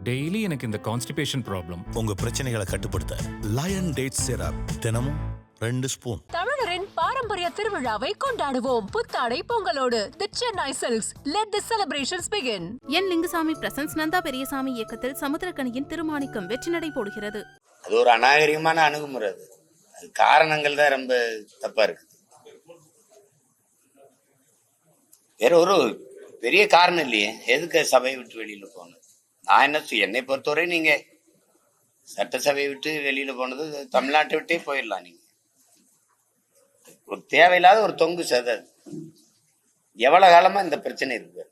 Daily எனக்கு இந்த constipation problem. உங்க பிரச்சனைகளை கட்டுப்படுத்த லயன் டேட் சிரப் தினமும் 2 ஸ்பூன். தமிழரின் பாரம்பரிய திருவிழாவை கொண்டாடுவோம் புத்தாடை பொங்கலோடு. The Chennai silks. Let the celebrations begin. N Lingusamy presents Nandha Periyasamy இயக்கத்தில் சமுத்திரக்கனியின் திருமாணிக்கம் வெற்றி நடை போடுகிறது. அது ஒரு அநாகரிகமான அணுகுமுறை. அது காரணங்கள் தான் ரொம்ப தப்பா இருக்கு. வேற ஒரு பெரிய காரணம் இல்லையே, எதுக்கு சபையை விட்டு வெளியில போனது? நான் என்ன என்னை பொறுத்தவரை நீங்க சட்டசபையை விட்டு வெளியில போனது தமிழ்நாட்டை விட்டே போயிடலாம். நீங்க ஒரு தேவையில்லாத ஒரு தொங்கு சதை. எவ்வளவு காலமா இந்த பிரச்சனை இருக்கு.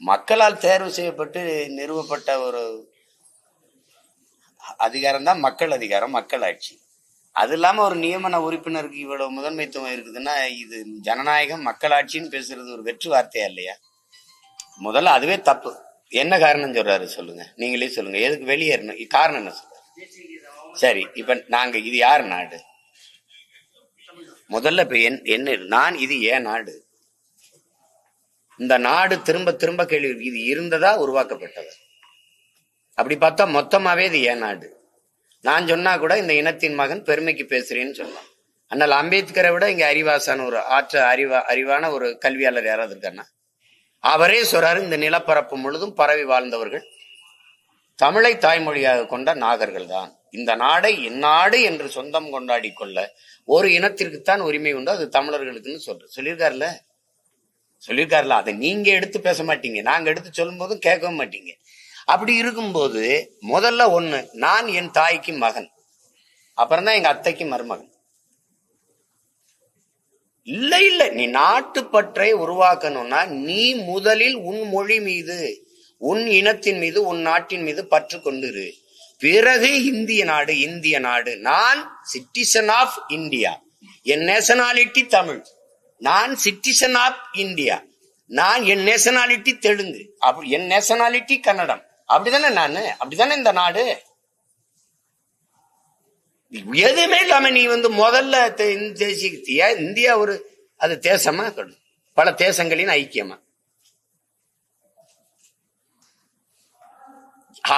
மக்களால் தேர்வு செய்யப்பட்டு நிறுவப்பட்ட ஒரு அதிகாரம் தான் மக்கள் அதிகாரம், மக்கள் ஆட்சி. அது இல்லாம ஒரு நியமன உறுப்பினருக்கு இவ்வளவு முதன்மைத்துவம் இருக்குதுன்னா இது ஜனநாயகம் மக்களாட்சின்னு பேசுறது ஒரு வெற்று வார்த்தையா இல்லையா? முதல்ல அதுவே தப்பு. என்ன காரணம் சொல்றாரு சொல்லுங்க, நீங்களே சொல்லுங்க. எதுக்கு வெளியேறணும்? காரணம் என்ன சொல்றாரு? சரி, இப்ப நாங்க இது யார் நாடு? முதல்ல இப்ப என்ன நான் இது ஏன் நாடு? இந்த நாடு திரும்ப திரும்ப கேள்வி, இது இருந்ததா உருவாக்கப்பட்டதா? அப்படி பார்த்தா மொத்தமாவே இது ஏன் நாடு? நான் சொன்னா கூட இந்த இனத்தின் மகன் பெருமைக்கு பேசுறேன்னு சொல்லலாம். ஆனால் அம்பேத்கரை விட இங்க அறிவாசான ஒரு அறிவான ஒரு கல்வியாளர் யாராவது இருக்காருன்னா அவரே சொல்றாரு, இந்த நிலப்பரப்பு முழுதும் பரவி வாழ்ந்தவர்கள் தமிழை தாய்மொழியாக கொண்ட நாகர்கள் தான். இந்த நாடை இந்நாடு என்று சொந்தம் கொண்டாடி கொள்ள ஒரு இனத்திற்குத்தான் உரிமை உண்டு, அது தமிழர்களுக்குன்னு சொல்லியிருக்காருல. அதை நீங்க எடுத்து பேச மாட்டீங்க, நாங்க எடுத்து சொல்லும் போதும் கேட்கவும் மாட்டீங்க. அப்படி இருக்கும்போது முதல்ல ஒண்ணு, நான் என் தாய்க்கு மகன், அப்புறம்தான் எங்க அத்தைக்கு மருமகன். இல்ல நீ நாட்டுப்பற்றை உருவாக்கணும்னா நீ முதலில் உன் மொழி மீது, உன் இனத்தின் மீது, உன் நாட்டின் மீது பற்று கொண்டிரு. பிறகு இந்திய நாடு. நான் சிட்டிசன் ஆஃப் இந்தியா, என் நேஷனாலிட்டி தமிழ். நான் சிட்டிசன் ஆஃப் இந்தியா, நான் என் நேஷனாலிட்டி தெலுங்கு, அப்படி என் நேஷனாலிட்டி கன்னடம். அப்படிதானே நானு, அப்படித்தானே இந்த நாடு. எதுவுமே இல்லாம நீ முதல்ல தேசிய இந்தியா ஒரு அது தேசமா, பல தேசங்களின் ஐக்கியமா,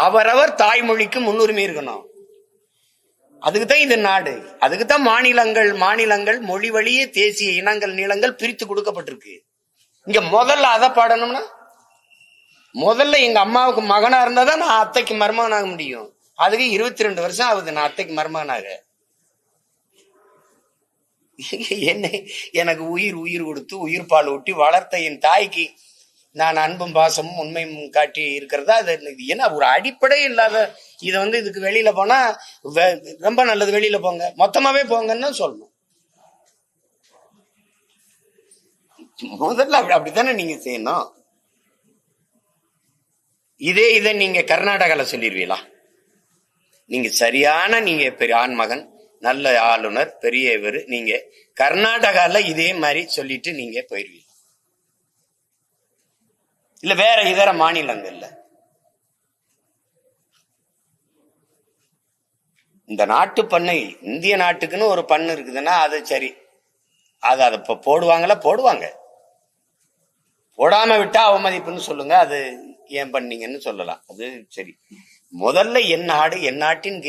அவரவர் தாய்மொழிக்கு முன்னுரிமை இருக்கணும். அதுக்குதான் இது நாடு. அதுக்குதான் மாநிலங்கள் மொழி வழியே தேசிய இனங்கள் நீளங்கள் பிரித்து கொடுக்கப்பட்டிருக்கு. இங்க முதல்ல அதை பாடணும்னா முதல்ல எங்க அம்மாவுக்கு மகனா இருந்தாதான் நான் அத்தைக்கு மருமகனாக முடியும். அதுக்கு 22 வருஷம் ஆகுது நான் அத்தைக்கு மருமகனாக. எனக்கு உயிர் கொடுத்து உயிர் பால் ஊட்டி வளர்த்த என் தாய்க்கு நான் அன்பும் பாசமும் உண்மையும் காட்டி இருக்கிறதா? அது என்ன ஒரு அடிப்படை இல்லாத இதை இதுக்கு வெளியில போனா ரொம்ப நல்லது, வெளியில போங்க, மொத்தமாவே போங்கன்னு சொல்லணும். முதல்ல அப்படித்தானே நீங்க செய்யணும். இதை நீங்க கர்நாடகால சொல்லிடுவீங்களா? நீங்க சரியான, நீங்க பெரிய ஆண்மகன், நல்ல ஆளுநர், பெரிய இவர், நீங்க கர்நாடகால இதே மாதிரி சொல்லிட்டு நீங்க போயிருவீங்க. இல்ல வேற இதர மாநிலங்கள்ல இந்த நாட்டு பண்ணை, இந்திய நாட்டுக்குன்னு ஒரு பண்ணு இருக்குதுன்னா அது சரி, அதை போடுவாங்க. போடாம விட்டா அவமதிப்புன்னு சொல்லுங்க, அது ஏன் பண்ணீங்கன்னு சொல்லலாம், அது சரி. முதல்ல என் நாடு, என் நாட்டின்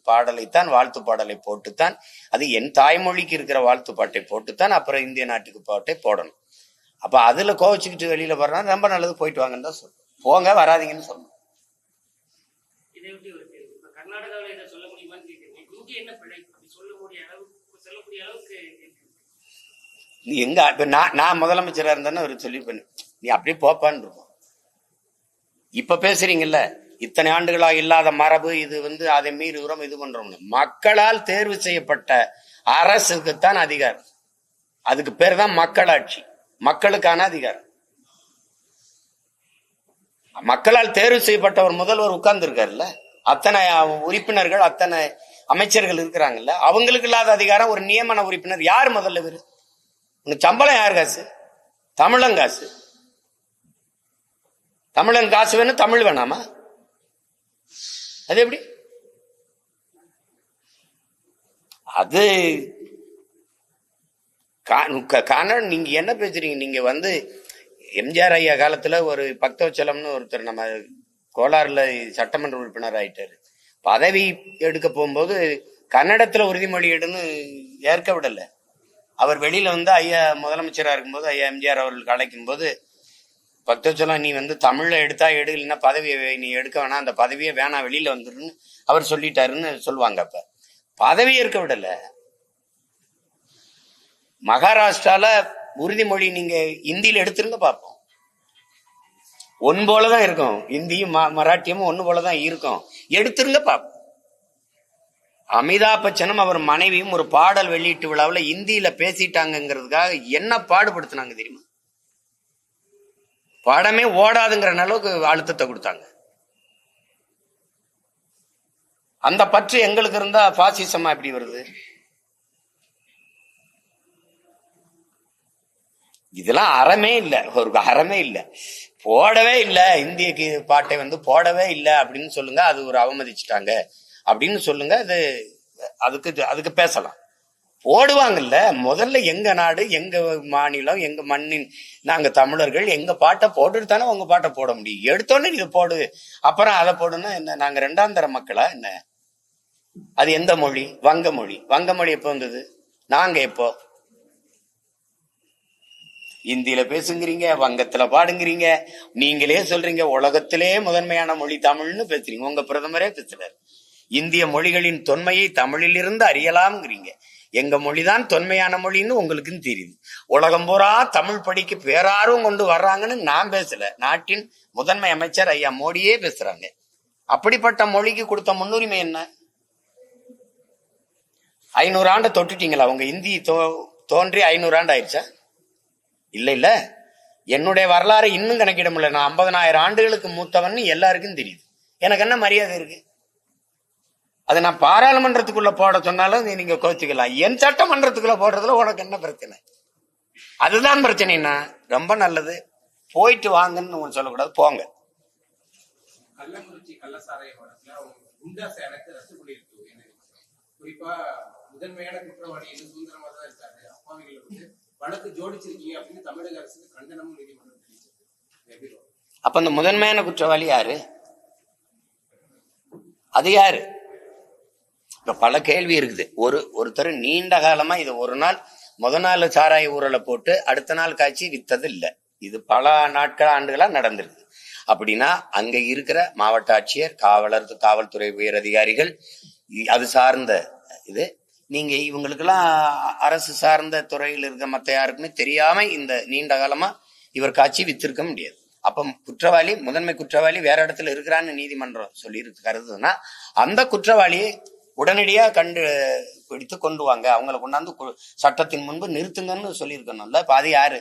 பாடலைத்தான், வாழ்த்து பாடலை போட்டுத்தான், அது என் தாய்மொழிக்கு இருக்கிற வாழ்த்து பாட்டை போட்டுத்தான் அப்புறம் இந்திய நாட்டுக்கு பாட்டை போடணும். அப்ப அதுல கோவச்சுக்கிட்டு வெளியில போறா ரொம்ப நல்லது, போயிட்டு வாங்கன்னு தான் சொல்லணும். போங்க, வராதிங்கன்னு சொல்லணும். எங்க இப்ப நான் முதலமைச்சரா இருந்தேன்னு ஒரு சொல்லி பண்ணு, நீ அப்படியே போப்பான்னு இருக்கும். இப்ப பேசுறீங்கல்ல, இத்தனை ஆண்டுகளாக இல்லாத மரபு இது, அதை மீறி உரம் இது பண்றோம்னு. மக்களால் தேர்வு செய்யப்பட்ட அரசுக்குத்தான் அதிகாரம். அதுக்கு பேர் தான் மக்களாட்சி, மக்களுக்கான அதிகாரம். மக்களால் தேர்வு செய்யப்பட்ட ஒரு முதல்வர் உட்கார்ந்து இருக்காருல்ல, அத்தனை உறுப்பினர்கள், அத்தனை அமைச்சர்கள் இருக்கிறாங்கல்ல, அவங்களுக்கு இல்லாத அதிகாரம் ஒரு நியமன உறுப்பினர். யார் முதல்ல இவரு? உனக்கு சம்பளம் யார் காசு? தமிழன் காசு. தமிழன் காசு வேணும், தமிழ் வேணாமா? அது எப்படி? அது நீங்க என்ன பேசுறீங்க? நீங்க எம்ஜிஆர் ஐயா காலத்துல ஒரு பக்தவச்சலம்னு ஒருத்தர் நம்ம கோலாறுல சட்டமன்ற உறுப்பினர் ஆயிட்டாரு. பதவி எடுக்க போகும்போது கன்னடத்துல உறுதிமொழி எடுன்னு ஏற்க விடல. அவர் வெளியில வந்து ஐயா முதலமைச்சரா இருக்கும்போது ஐயா எம்ஜிஆர் அவர்களுக்கு அழைக்கும் போது பக்தச்சலம் நீ வந்து தமிழ்ல எடுத்தா எடு, இல்லைன்னா பதவியை நீ எடுக்க வேணாம், அந்த பதவியை வேணாம், வெளியில வந்துருன்னு அவர் சொல்லிட்டாருன்னு சொல்லுவாங்க. அப்ப பதவி ஏற்க விடல. மகாராஷ்டிரால உறுதிமொழி நீங்க இந்தியில எடுத்துருங்க பார்ப்போம். ஒன்னு போலதான் இருக்கும், இந்தியும் மராட்டியமும் ஒன்னு போலதான் இருக்கும், எடுத்துருங்க பார்ப்போம். அமிதாப் பச்சனும் அவர் மனைவியும் ஒரு பாடல் வெளியீட்டு விழாவில் இந்தியில பேசிட்டாங்கிறதுக்காக என்ன பாடுபடுத்தினாங்க தெரியுமா? படமே ஓடாதுங்கிற அளவுக்கு அழுத்தத்தை கொடுத்தாங்க. அந்த பற்று எங்களுக்கு இருந்தா பாசிசமா எப்படி வருது? இதெல்லாம் அறமே இல்லை, ஒரு அறமே இல்லை. போடவே இல்லை, இந்திய பாட்டை வந்து போடவே இல்லை அப்படின்னு சொல்லுங்க, அது ஒரு அவமதிச்சுட்டாங்க அப்படின்னு சொல்லுங்க, அது அதுக்கு பேசலாம். போடுவாங்கல்ல. முதல்ல எங்க நாடு, எங்க மாநிலம், எங்க மண்ணின் நாங்க தமிழர்கள், எங்க பாட்டை போட்டுட்டு தானே உங்க பாட்டை போட முடியும். எடுத்தோன்னே இதை போடு அப்புறம் அதை போடுன்னா என்ன? நாங்க ரெண்டாம் தர மக்களா என்ன? அது எந்த மொழி? வங்க மொழி. வங்க மொழி எப்போ வந்தது? நாங்க எப்போ? இந்தியில பேசுங்கிறீங்க, வங்கத்துல பாடுங்கிறீங்க, நீங்களே சொல்றீங்க உலகத்திலே முதன்மையான மொழி தமிழ்னு பேசுறீங்க. உங்க பிரதமரே பேசுறாரு இந்திய மொழிகளின் தொன்மையை தமிழிலிருந்து அறியலாம்ங்கிறீங்க. எங்க மொழிதான் தொன்மையான மொழின்னு உங்களுக்குன்னு தெரியுது. உலகம் பூரா தமிழ் படிக்க பேராரும் கொண்டு வர்றாங்கன்னு நான் பேசல, நாட்டின் முதன்மை அமைச்சர் ஐயா மோடியே பேசுறாங்க. அப்படிப்பட்ட மொழிக்கு கொடுத்த முன்னுரிமை என்ன? 500 ஆண்டு தொட்டுட்டீங்களா? உங்க இந்தி தோன்றி 500 ஆண்டு ஆயிடுச்சா? இல்ல. என்னுடைய வரலாறு இன்னும் கணக்கிட முடியல. நான் 50,000 ஆண்டுகளுக்கு மூத்தவன் எல்லாருக்கும் தெரியுது. எனக்கு என்ன மரியாதை இருக்கு? அதை நான் பாராளுமன்றத்துக்குள்ள போட சொன்னாலும் நீங்க கோச்சிக்கலாம். என் சட்டமன்றத்துக்குள்ள போடுறதுல உனக்கு என்ன பிரச்சனை? அதுதான் பிரச்சனைனா ரொம்ப நல்லது, போயிட்டு வாங்கன்னு சொல்லக்கூடாது, போங்க. கள்ளக்குறிச்சி கள்ளசாராய குறிப்பா முதன்மையான குற்றவாளி சுதந்திரமா தான் இருக்காரு, அப்பாவிகளை வந்து வழக்கு ஜோடிச்சிருக்கீங்க அப்படின்னு தமிழக அரசுக்கு கண்டனமும் நீதிமன்றம் தெரிவிச்சது. அப்ப அந்த முதன்மையான குற்றவாளி யாரு? அது யாரு? இப்ப பல கேள்வி இருக்குது. ஒருத்தர் நீண்ட காலமா இது ஒரு நாள் நாள் சாராய ஊரலை போட்டு அடுத்த நாள் காய்ச்சி வித்தது இல்ல. இது பல ஆண்டுகளா நடந்திருக்கு. அப்படின்னா அங்க இருக்கிற மாவட்ட ஆட்சியர், காவல்துறை உயர் அதிகாரிகள், அது சார்ந்த இது நீங்க இவங்களுக்கெல்லாம் அரசு சார்ந்த துறையில் இருக்க மத்த யாருக்குமே தெரியாம இந்த நீண்ட காலமா இவர் காட்சி வித்திருக்க முடியாது. அப்ப குற்றவாளி, முதன்மை குற்றவாளி வேற இடத்துல இருக்கிறான்னு நீதிமன்றம் சொல்லி கருதுன்னா அந்த குற்றவாளியை உடனடியா பிடித்து கொண்டு வாங்க, அவங்களை கொண்டாந்து சட்டத்தின் முன்பு நிறுத்துங்கன்னு சொல்லியிருக்கணும்ல. இப்ப அது யாரு?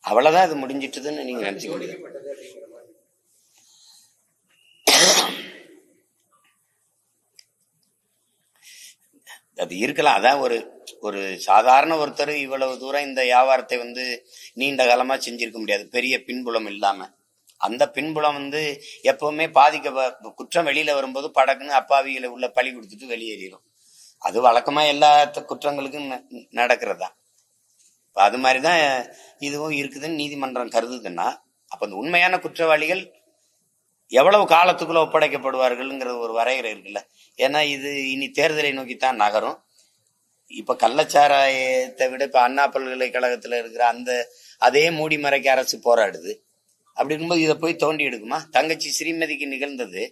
அவ்வளவுதான் அது முடிஞ்சிட்டுதுன்னு நீங்க நினைச்சுக்கீங்க. அது இருக்கலாம். அதான் ஒரு சாதாரண ஒருத்தர் இவ்வளவு தூரம் இந்த வியாபாரத்தை வந்து நீண்ட காலமா செஞ்சிருக்க முடியாது, பெரிய பின்புலம் இல்லாம. அந்த பின்புலம் வந்து எப்பவுமே குற்றம் வெளியில வரும்போது படக்குன்னு அப்பாவிகளை உள்ள பழி கொடுத்துட்டு வெளியேறிடும். அது வழக்கமா எல்லா குற்றங்களுக்கும் நடக்கிறதா. அது மாதிரிதான் இதுவும் இருக்குதுன்னு நீதிமன்றம் கருதுதுன்னா அப்ப அந்த உண்மையான குற்றவாளிகள் எவ்வளவு காலத்துக்குள்ள ஒப்படைக்கப்படுவார்கள்ங்கிறது ஒரு வரையறை இருக்குல்ல. ஏன்னா இது இனி தேர்தலை நோக்கித்தான் நகரும். இப்ப கள்ளச்சாராயத்தை விட இப்ப அண்ணா பல்கலைக்கழகத்துல இருக்கிற அதே மூடி மறைக்க அரசு போராடுது. அப்படி இருக்கும்போது இதை போய் தோண்டி எடுக்குமா? தங்கச்சி ஸ்ரீமதிக்கு நிகழ்ந்தது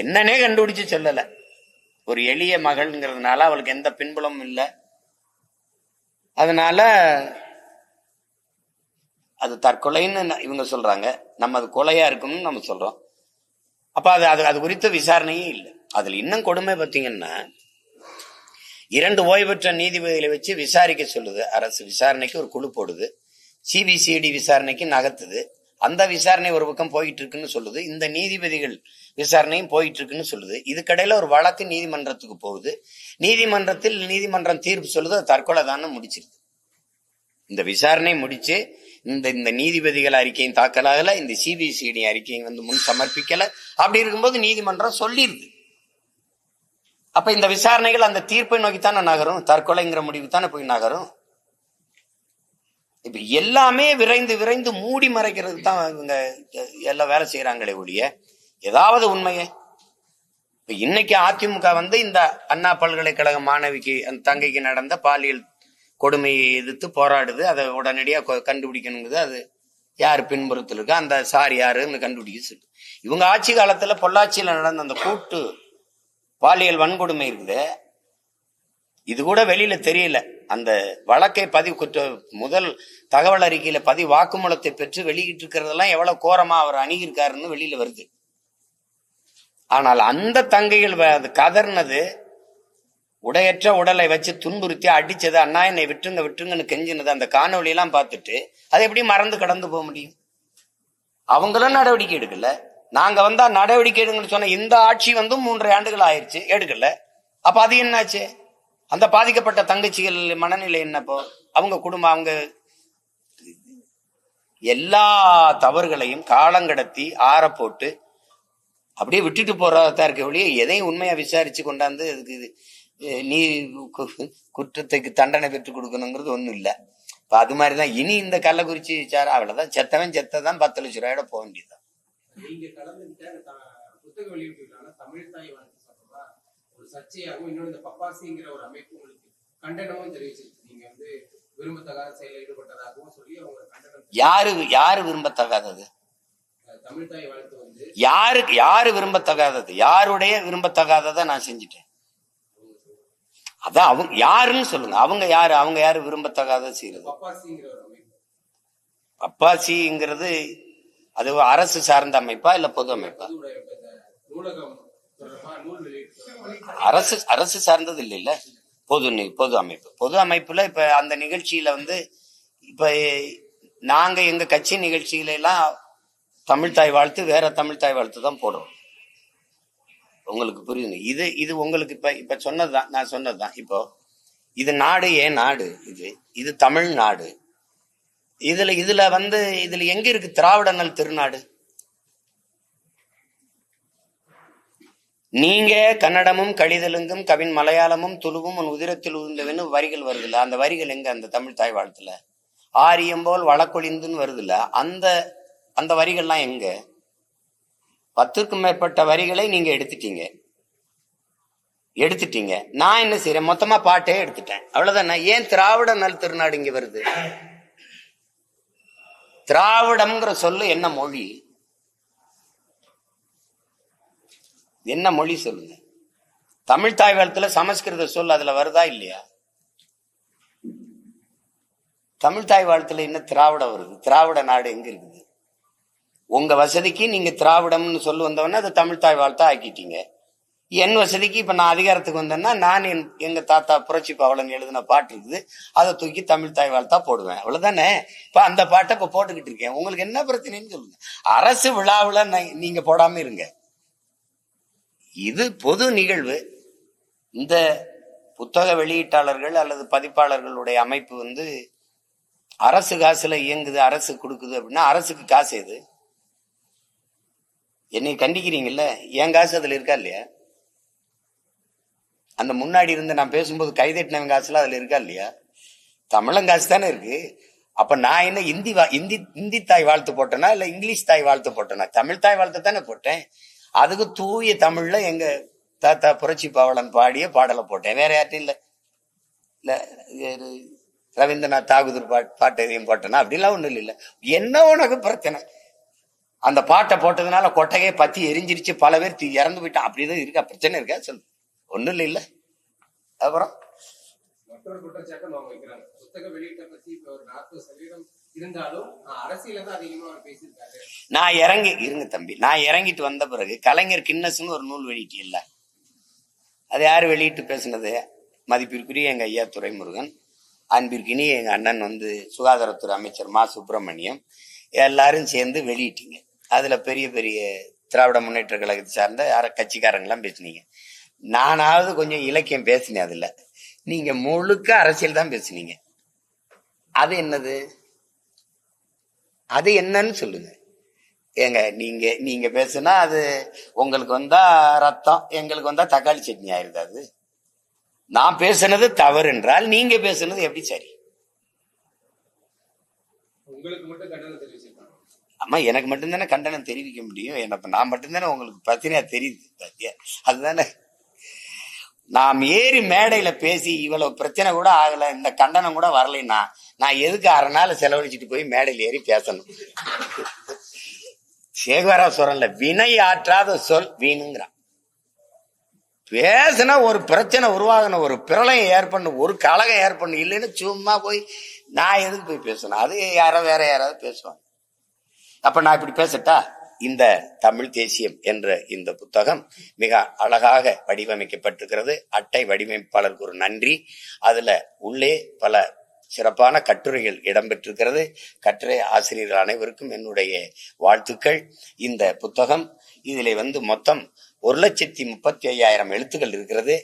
என்னன்னே கண்டுபிடிச்சு சொல்லல. ஒரு எளிய மகள்ங்கிறதுனால அவளுக்கு எந்த பின்புலமும் இல்லை, அதனால அது தற்கொலைன்னு இவங்க சொல்றாங்க, நம்ம அது கொலையா இருக்கும்னு நம்ம சொல்றோம். அப்ப அது குறித்த விசாரணையே இல்லை. அதுல இன்னும் கொடுமை பார்த்தீங்கன்னா 2 ஓய்வு பெற்ற நீதிபதிகளை வச்சு விசாரிக்க சொல்லுது அரசு. விசாரணைக்கு ஒரு குழு போடுது, சிபிசிஐடி விசாரணைக்கு நகர்த்துது. அந்த விசாரணை ஒரு பக்கம் போயிட்டு இருக்குன்னு சொல்லுது, இந்த நீதிபதிகள் விசாரணையும் போயிட்டு இருக்குன்னு சொல்லுது. இதுக்கடையில ஒரு வழக்கு நீதிமன்றத்துக்கு போகுது. நீதிமன்றம் தீர்ப்பு சொல்லுது அது தற்கொலை தான் முடிச்சிருது. இந்த விசாரணை முடிச்சு இந்த நீதிபதிகள் அறிக்கையும் தாக்கலாகல, இந்த சிபிசிஐடி அறிக்கையும் வந்து முன் சமர்ப்பிக்கல. அப்படி இருக்கும்போது நீதிமன்றம் சொல்லிடுது. அப்ப இந்த விசாரணைகள் அந்த தீர்ப்பை நோக்கித்தானே நகரும், தற்கொலைங்கிற முடிவு தானே போய் நகரும். இப்ப எல்லாமே விரைந்து விரைந்து மூடி மறைக்கிறதுக்கு தான் இவங்க எல்லாம் வேலை செய்யறாங்களே ஒழிய ஏதாவது உண்மையே. இப்ப இன்னைக்கு அதிமுக இந்த அண்ணா பல்கலைக்கழக மாணவிக்கு அந்த தங்கைக்கு நடந்த பாலியல் கொடுமையை எதிர்த்து போராடுது. அதை உடனடியா கண்டுபிடிக்கணுங்குது. அது யாரு பின்புறத்தில் இருக்கு, அந்த சார் யாருன்னு கண்டுபிடிக்க சொல்லு. இவங்க ஆட்சி காலத்துல பொள்ளாச்சியில நடந்த அந்த கூட்டு பாலியல் வன்கொடுமை இருக்குது, இது கூட வெளியில தெரியல. அந்த வழக்கை முதல் தகவல் அறிக்கையில வாக்குமூலத்தை பெற்று வெளியிட்டு இருக்கிறதெல்லாம் எவ்வளவு கோரமா அவர் அணுகியிருக்காருன்னு வெளியில வருது. ஆனால் அந்த தங்கைகள் கதர்னது, உடையற்ற உடலை வச்சு துன்புறுத்தி அடிச்சது, அண்ணா என்னை விட்டுருங்க விட்டுருங்கன்னு கெஞ்சினது, அந்த காணொலி எல்லாம் பார்த்துட்டு அதை எப்படி மறந்து கடந்து போக முடியும்? அவங்களும் நடவடிக்கை எடுக்கல. நாங்க வந்தா நடவடிக்கை எடுங்கன்னு சொன்ன இந்த ஆட்சி 3.5 ஆண்டுகள் ஆயிடுச்சு, எடுக்கல. அப்ப அது என்னாச்சு? அந்த பாதிக்கப்பட்ட தங்கச்சிகள் மனநிலை என்னப்போ? அவங்க குடும்பம், அவங்க எல்லா தவறுகளையும் காலங்கடத்தி ஆற போட்டு அப்படியே விட்டுட்டு போறதா இருக்க ஒழிய எதையும் உண்மையா விசாரிச்சு கொண்டாந்து அதுக்கு நீ குற்றத்துக்கு தண்டனை பெற்றுக் கொடுக்கணுங்கிறது ஒண்ணும் இல்லை. இப்ப அது மாதிரிதான் இனி இந்த கள்ளக்குறிச்சி விசாரம் அவ்வளவுதான், செத்தவன் செத்ததான் 10 லட்சம் ரூபாயோட போக வேண்டியதுதான். நீங்க கலந்துகிட்ட புத்தக வெளியிட்டு தமிழ் தாய் வாழ்த்து சொல்றதா ஒரு சர்ச்சையாகவும், இன்னொரு இந்த பப்பாசிங்கிற ஒரு அமைப்பு உங்களுக்கு கண்டனமும் தெரிவிச்சிருக்கு. நீங்க விரும்பத்தகாத செயலில் ஈடுபட்டதாகவும் சொல்லி அவங்க கண்டனம். யாரு விரும்பத்தகாதது? தமிழ் தாய் வாழ்த்து யாரு விரும்பத்தகாதது? யாருடைய விரும்பத்தகாததை நான் செஞ்சுட்டேன். அதான் அவங்க யாருன்னு சொல்லுங்க. அவங்க யாரு விரும்பத்தகாத செய்யறது? பப்பாசிங்கிறது அது அரசு சார்ந்த அமைப்பா இல்ல பொது அமைப்பா? அரசு சார்ந்தது இல்ல, பொது அமைப்பு. பொது அமைப்புல இப்ப அந்த நிகழ்ச்சியில இப்ப நாங்க எங்க கட்சி நிகழ்ச்சியில எல்லாம் தமிழ் தாய் வாழ்த்து, வேற தமிழ் தாய் வாழ்த்து தான் போடுறோம். உங்களுக்கு புரியுது? இது உங்களுக்கு இப்ப சொன்னதுதான், நான் சொன்னதுதான். இப்போ இது நாடு, ஏன் நாடு? இது தமிழ்நாடு. இதுல எங்க இருக்கு திராவிடனல் திருநாடு? நீங்க கன்னடமும் கழிதலுங்கும் கவின் மலையாளமும் துளுவும் உன் உதிரத்தில் உதிர்ந்தவன்னு வரிகள் வருதுல்ல, அந்த வரிகள் எங்க அந்த தமிழ் தாய் வாழ்த்துல? ஆரியம் போல் வழக்கொழிந்துன்னு வருதுல்ல, அந்த வரிகள்லாம் எங்க? 10க்கும் மேற்பட்ட வரிகளை நீங்க எடுத்துட்டீங்க. நான் என்ன செய்யறேன்? மொத்தமா பாட்டே எடுத்துட்டேன், அவ்வளவுதானே. ஏன் திராவிட நல் திருநாடு இங்க வருது? திராவிடம்ங்கிற சொல்லு என்ன மொழி? என்ன மொழி சொல்லுங்க. தமிழ் தாய் வாழ்த்துல சமஸ்கிருத சொல் அதுல வருதா இல்லையா? தமிழ் தாய் வாழ்த்துல என்ன திராவிடம் வருது? திராவிட நாடு எங்க இருக்குது? உங்க வசதிக்கு நீங்க திராவிடம்னு சொல்லு வந்தவொடனே அதை தமிழ் தாய் வாழ்த்தா ஆக்கிட்டீங்க. என் வசதிக்கு இப்ப நான் அதிகாரத்துக்கு வந்தேன்னா நான் எங்க தாத்தா புரட்சி பாவலன் எழுதின பாட்டு இருக்குது, அதை தூக்கி தமிழ் தாய் வாழ்த்தா போடுவேன், அவ்வளவுதானே. இப்ப அந்த பாட்டை இப்ப போட்டுக்கிட்டு இருக்கேன். உங்களுக்கு என்ன பிரச்சனைன்னு சொல்லுங்க. அரசு விழாவுல நீங்க போடாம இருங்க. இது பொது நிகழ்வு. இந்த புத்தக வெளியீட்டாளர்கள் அல்லது பதிப்பாளர்களுடைய அமைப்பு அரசு காசுல இயங்குது, அரசு கொடுக்குது அப்படின்னா அரசுக்கு காசு எது? என்னை கண்டிக்கிறீங்கல்ல, என் காசு அதுல இருக்கா இல்லையா? அந்த முன்னாடி நான் பேசும்போது கைதட்டினவன் காசுல அதுல இருக்கா இல்லையா? தமிழங்காசு தானே இருக்கு. அப்ப நான் என்ன இந்தி தாய் வாழ்த்து போட்டேனா இல்ல இங்கிலீஷ் தாய் வாழ்த்து போட்டேனா? தமிழ் தாய் வாழ்த்து தானே போட்டேன். அதுக்கு தூய தமிழ்ல எங்க தாத்தா புரட்சி பாவலன் பாடிய பாடலை போட்டேன், வேற யார்ட்டும் இல்ல ரவீந்திரநாத் தாகூர் பாட்டு எதையும் போட்டேனா? அப்படிலாம் ஒண்ணும் இல்ல. என்ன உனக்கு பிரச்சனை? அந்த பாட்டை போட்டதுனால கொட்டையே பத்தி எரிஞ்சிருச்சு, பல பேர் இறந்து போயிட்டான், அப்படிதான் இருக்கா? பிரச்சனை இருக்கா? சொல்லு. ஒண்ணும் இல்ல. அப்புறம் மற்றொரு குற்றச்சாட்டம் அவங்க வைக்கிறாங்க. புத்தக வெளியிட்ட பத்தி இப்ப ஒரு 40% இருந்தாலும் அரசியல தான் அதிகமா அவர் பேசியிருக்காரு. நான் இருங்க தம்பி, நான் இறங்கிட்டு வந்த பிறகு கலைஞர் கின்னஸ்ன்னு ஒரு நூல் வெளியிட்டு இல்ல, அது யாரு வெளியிட்டு பேசினது? மதிப்பிற்குரிய எங்க ஐயா துரைமுருகன், அன்பிற்கினி எங்க அண்ணன் சுகாதாரத்துறை அமைச்சர் மா சுப்பிரமணியம், எல்லாரும் சேர்ந்து வெளியிட்டீங்க. அதுல பெரிய பெரிய திராவிட முன்னேற்ற கழகத்தை சார்ந்த கட்சிக்காரங்கெல்லாம் பேசினீங்க. நானாவது கொஞ்சம் இலக்கியம் பேசினேன். அதுல நீங்க முழுக்க அரசியல் தான் பேசுனீங்க. அது என்னது? அது என்னன்னு சொல்லுங்க. ஏங்க நீங்க பேசுனா அது உங்களுக்கு வந்தா ரத்தம், எங்களுக்கு வந்தா தக்காளி சட்னி ஆயிருது. அது நான் பேசுனது தவறு என்றால் நீங்க பேசுனது எப்படி சரி? உங்களுக்கு மட்டும் கண்டனம் தெரிவிச்சிருக்காங்க. அம்மா எனக்கு மட்டும்தானே கண்டனம் தெரிவிக்க முடியும். என்ன நான் மட்டும்தானே உங்களுக்கு பிரச்சனையா தெரியுது. அதுதானே நாம் ஏறி மேடையில பேசி இவ்வளவு பிரச்சனை கூட ஆகல, இந்த கண்டனம் கூட வரலைன்னா நான் எதுக்கு 1/2 நாள் செலவழிச்சிட்டு போய் மேடையில் ஏறி பேசணும்? சேகராசுரன்ல வினை ஆற்றாத சொல் வீணுங்கிறான். பேசினா ஒரு பிரச்சனை உருவாகணும், ஒரு பிரளயம் ஏற்படணும், ஒரு கலகம் ஏற்படணும். இல்லைன்னு சும்மா போய் நான் எதுக்கு போய் பேசணும்? அது வேற யாராவது பேசுவாங்க. அப்ப நான் இப்படி பேசட்டா? இந்த தமிழ் தேசியம் என்ற இந்த புத்தகம் மிக அழகாக வடிவமைக்கப்பட்டிருக்கிறது. அட்டை வடிவமைப்பாளருக்கு ஒரு நன்றி. அதுல உள்ளே பல சிறப்பான கட்டுரைகள் இடம்பெற்றிருக்கிறது. கட்டுரை ஆசிரியர்கள் அனைவருக்கும் என்னுடைய வாழ்த்துக்கள். இந்த புத்தகம் இதிலே மொத்தம் 1,35,500 எழுத்துக்கள் இருக்கிறது.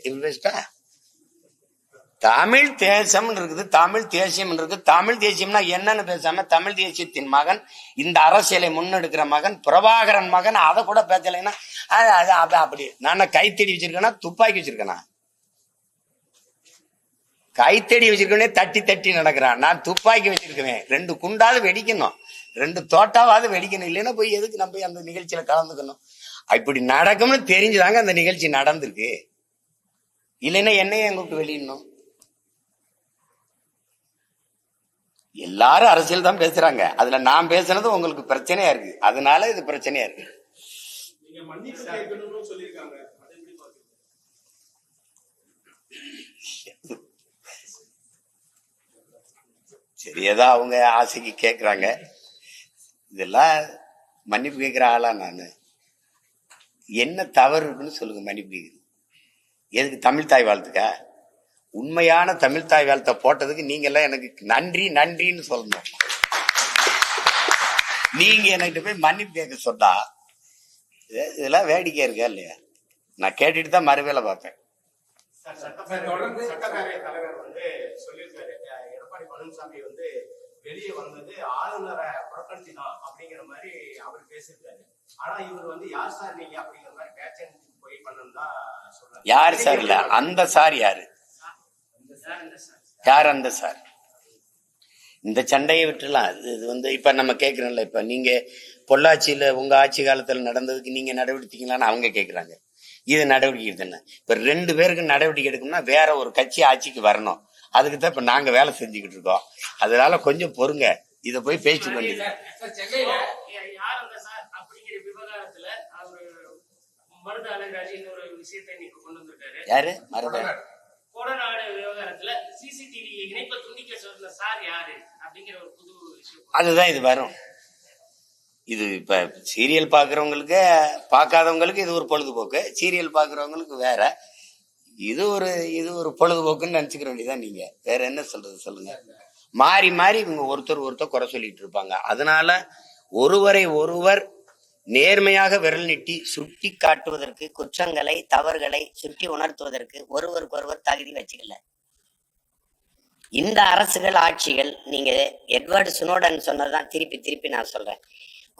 தமிழ் தேசம் இருக்குது, தமிழ் தேசியம் இருக்கு. தமிழ் தேசியம்னா என்னன்னு பேசாம தமிழ் தேசியத்தின் மகன், இந்த அரசியலை முன்னெடுக்கிற மகன், பிரபாகரன் மகன், அதை கூட பேசலைன்னா அப்படி நான் கைத்தடி வச்சிருக்கேனா துப்பாக்கி வச்சிருக்கேனா? கைத்தடி வச்சிருக்கனே தட்டி தட்டி நடக்கிறான். நான் துப்பாக்கி வச்சிருக்கேன். 2 குண்டாவது வெடிக்கணும், 2 தோட்டாவது வெடிக்கணும். இல்லைன்னா போய் எதுக்கு நம்ம அந்த நிகழ்ச்சியில கலந்துக்கணும்? இப்படி நடக்கும்னு தெரிஞ்சுதாங்க அந்த நிகழ்ச்சி நடந்திருக்கு. இல்லைன்னா என்னையே கூப்பிட்டு வெளியிடணும். எல்லாரும் அரசியல் தான் பேசுறாங்க. அதுல நான் பேசுனது உங்களுக்கு பிரச்சனையா இருக்கு. அதனால இது பிரச்சனையா இருக்கு. சரி, ஏதோ அவங்க ஆசைக்கு கேக்குறாங்க. இதெல்லாம் மன்னிப்பு கேட்கிற ஆளா நானு? என்ன தவறு இருக்குன்னு சொல்லுங்க. மன்னிப்பு கேட்குது எதுக்கு? தமிழ் தாய் வாழ்த்துக்கா? உண்மையான தமிழ் தாய் வாழ்த்த போட்டதுக்கு நீங்க எல்லாம் எனக்கு நன்றி நன்றின்னு சொல்லணும். நீங்க என்கிட்ட போய் மன்னிப்பு கேட்க சொன்னா இதெல்லாம் வேடிக்கை இருக்கா இல்லையா? நான் கேட்டுட்டு தான் மறுவேளை பார்ப்பேன். தலைவர் சொல்லியிருக்காரு, எடப்பாடி பழனிசாமி வெளியே வந்தது ஆளுநரை புறக்கணிச்சு தான் அப்படிங்கிற மாதிரி அவர் பேசியிருக்காரு. ஆனா இவர் யார் சார் நீங்க அப்படிங்கிற மாதிரி பேச்சன் போய் பண்ணா சொல்றாரு. யார் சார்? இல்ல அந்த சார் யாரு? யார் அந்த சார்? இந்த சண்டையை விட்டுலாம். இது இப்ப நம்ம கேட்கிறோம்ல, இப்ப நீங்க பொள்ளாச்சியில உங்க ஆட்சி காலத்துல நடந்ததுக்கு நீங்க நடவடிக்கைங்களான்னு அவங்க கேட்கிறாங்க. இது நடவடிக்கை தானே. இப்ப 2 பேருக்கு நடவடிக்கை எடுக்கணும்னா வேற ஒரு கட்சி ஆட்சிக்கு வரணும். அதுக்கு தான் இப்ப நாங்க வேலை செஞ்சுக்கிட்டு இருக்கோம். அதனால கொஞ்சம் பொறுங்க. இத போய் பேச்சு வேண்டியது. யாரு மருத? அதுதான் இது வரும். இது இப்ப சீரியல் பாக்குறவங்களுக்கு, பார்க்காதவங்களுக்கு இது ஒரு பொழுதுபோக்கு. சீரியல் பாக்குறவங்களுக்கு வேற. இது ஒரு பொழுதுபோக்குன்னு நினைச்சுக்கிற வேண்டியதான். நீங்க வேற என்ன சொல்றது சொல்லுங்க. மாறி மாறி இவங்க ஒருத்தர் குறை சொல்லிட்டு இருப்பாங்க. அதனால ஒருவரை ஒருவர் நேர்மையாக விரல் நீட்டி சுட்டி காட்டுவதற்கு, குற்றங்களை தவறுகளை சுட்டி உணர்த்துவதற்கு ஒருவருக்கொருவர் தகுதி வச்சுக்கல. இந்த அரசுகள் ஆட்சிகள், நீங்க எட்வர்டு ஸ்னோடன் சொன்னதான் திருப்பி நான் சொல்றேன்.